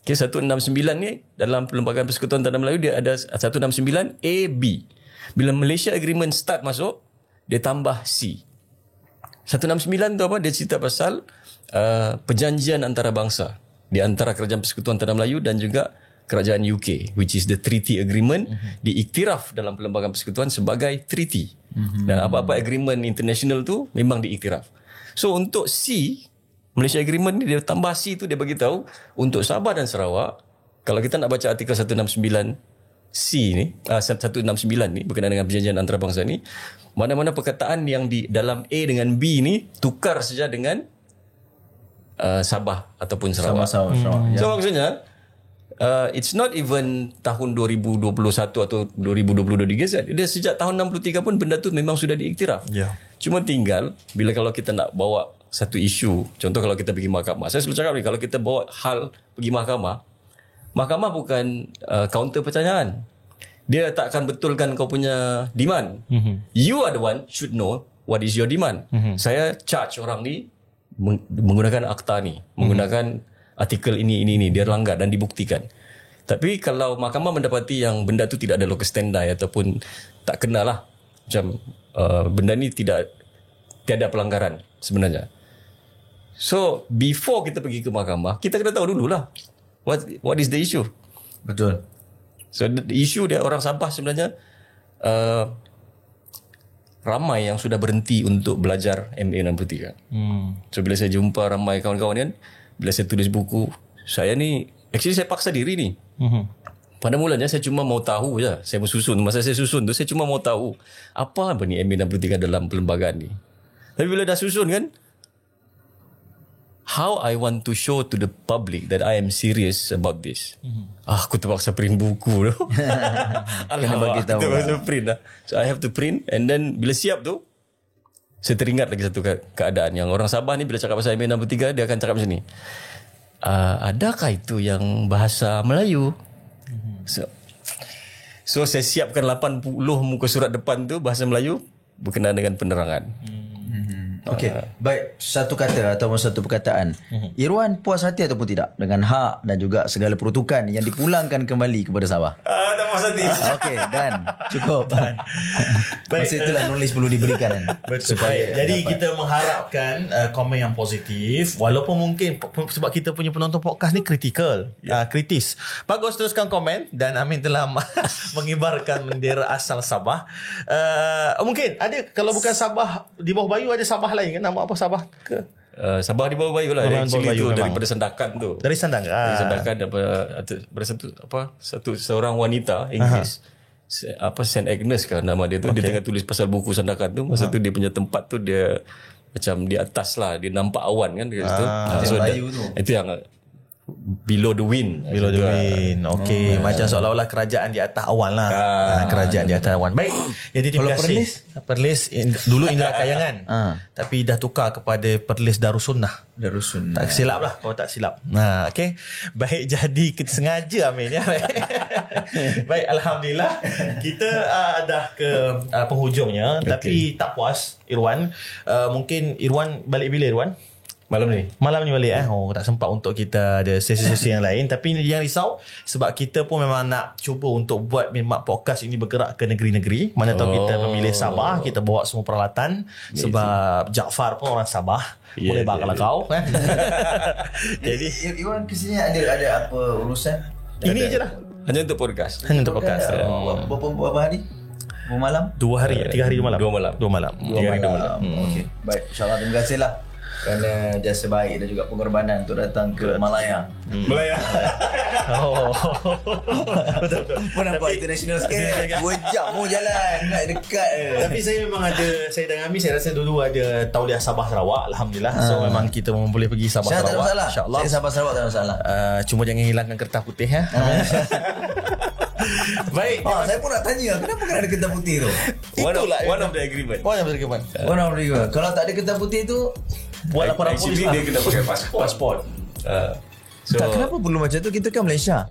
Okay, 169 ni dalam Perlembagaan Persekutuan Tanah Melayu dia ada 169 A, B. Bila Malaysia Agreement start masuk, dia tambah C. 169 tu apa? Dia cerita pasal perjanjian antarabangsa di antara Kerajaan Persekutuan Tanah Melayu dan juga Kerajaan UK, which is the treaty agreement, diiktiraf dalam Perlembagaan Persekutuan sebagai treaty. Dan apa-apa agreement international tu memang diiktiraf. So untuk C, Malaysia Agreement ni dia tambah C tu, dia bagi tahu untuk Sabah dan Sarawak, kalau kita nak baca artikel 169 C ni, 169 ni berkenaan dengan perjanjian antarabangsa ni, mana-mana perkataan yang di dalam A dengan B ni tukar saja dengan Sabah ataupun Sarawak. Sarawak. So maksudnya it's not even tahun 2021 atau 2022 digazet. Dia sejak tahun 63 pun benda tu memang sudah diiktiraf. Yeah. Cuma tinggal bila kalau kita nak bawa satu isu, contoh kalau kita pergi mahkamah. Saya selalu cakap ni, kalau kita bawa hal pergi mahkamah, mahkamah bukan counter pertanyaan. Dia tak akan betulkan kau punya demand. You are the one should know what is your demand. Saya charge orang ni menggunakan akta ni, menggunakan artikel ini, dia langgar dan dibuktikan. Tapi kalau mahkamah mendapati yang benda tu tidak ada locus standi ataupun tak kenal lah, macam benda ni tiada pelanggaran sebenarnya. So before kita pergi ke mahkamah, kita kena tahu dululah what is the issue. Betul. So the issue dia orang Sabah sebenarnya ramai yang sudah berhenti untuk belajar MA63. So bila saya jumpa ramai kawan-kawan kan, bila saya tulis buku, saya ni actually saya paksa diri ni. Pada mulanya saya cuma mau tahu je. Saya bersusun. Masa saya susun tu saya cuma mau tahu apa ni MA63 dalam perlembagaan ni. Tapi bila dah susun kan, how I want to show to the public that I am serious about this. Aku terpaksa print buku tu. Kena bagi tahu. Terpaksa print lah. So I have to print, and then bila siap tu, saya teringat lagi satu keadaan yang orang Sabah ni bila cakap pasal MA63 dia akan cakap macam ni. Adakah itu yang bahasa Melayu? So saya siapkan 80 muka surat depan tu bahasa Melayu berkenaan dengan penerangan. Okey. Baik, satu kata ataupun satu perkataan. Irwan puas hati ataupun tidak dengan hak dan juga segala peruntukan yang dipulangkan kembali kepada Sabah? Tak puas hati. Okey, dan cukup. Baik. Masa itulah knowledge perlu diberikan kan. Betul. Jadi kita mengharapkan komen yang positif, walaupun mungkin sebab kita punya penonton podcast ni kritis. Bagus, teruskan komen, dan Amin telah mengibarkan bendera asal Sabah. Mungkin ada, kalau bukan Sabah di bawah Bayu, ada Sabah lain kan? Nama apa Sabah ke? Sabah di bawah Bayu lah. Actually tu daripada Sandakan tu. Dari Sandakan. Dari Sandakan seorang wanita Inggeris. Saint Agnes kan nama dia tu. Dia tengah tulis pasal buku Sandakan tu. Masa tu dia punya tempat tu dia macam di atas lah, dia nampak awan kan dekat situ. So Bayu tu. Itu yang below the wind. Below the wind. Okey, macam seolah-olah kerajaan di atas awan lah. Kerajaan di atas awan. Baik. Jadi terima kasih. Perlis dulu Indra Kayangan. Tapi dah tukar kepada Perlis Darussunnah. Darussunnah. Tak silap lah kalau tak silap. Okey. Baik, jadi kita sengaja Amin ya. Baik, alhamdulillah kita dah ke penghujungnya. Tapi tak puas Irwan. Mungkin Irwan balik bila Irwan? Malam ni balik tak sempat untuk kita ada sesi-sesi yang lain. Tapi jangan risau, sebab kita pun memang nak cuba untuk buat memang podcast ini bergerak ke negeri-negeri. Mana tahu kita memilih Sabah, kita bawa semua peralatan. Sebab Jaafar pun orang Sabah. Boleh bakal kau kan. Jadi Irwan kesini ada apa urusan? ini je lah. Hanya untuk podcast. Berapa hari? Berapa malam? 2 hari, 3 hari 2 malam. 2 malam. 2 malam. 3 hari 2 malam. Okey. Baik, insya-Allah terima kasih lah kerana jasa baik dan juga pengorbanan untuk datang ke Malaya. Melaya. Betul. Pun nampak international sikit. 2 jam mu jalan nak dekat. Tapi saya memang ada, saya dan Ami, saya rasa dulu ada tauliah Sabah Sarawak, alhamdulillah. So memang kita boleh pergi Sabah Tak ada Sarawak, masalah. insya-Allah. Saya Sabah Sarawak tak ada masalah. Cuma jangan hilangkan kertas putih ya. Baik. Saya pun nak tanya, kenapa kena ada kertas putih tu? One of the agreement. Kalau tak ada kertas putih tu, Buat laporan Actually polis lah. dia kena pakai pasport. Pasport. So tak, kenapa perlu macam tu? Kita kan Malaysia.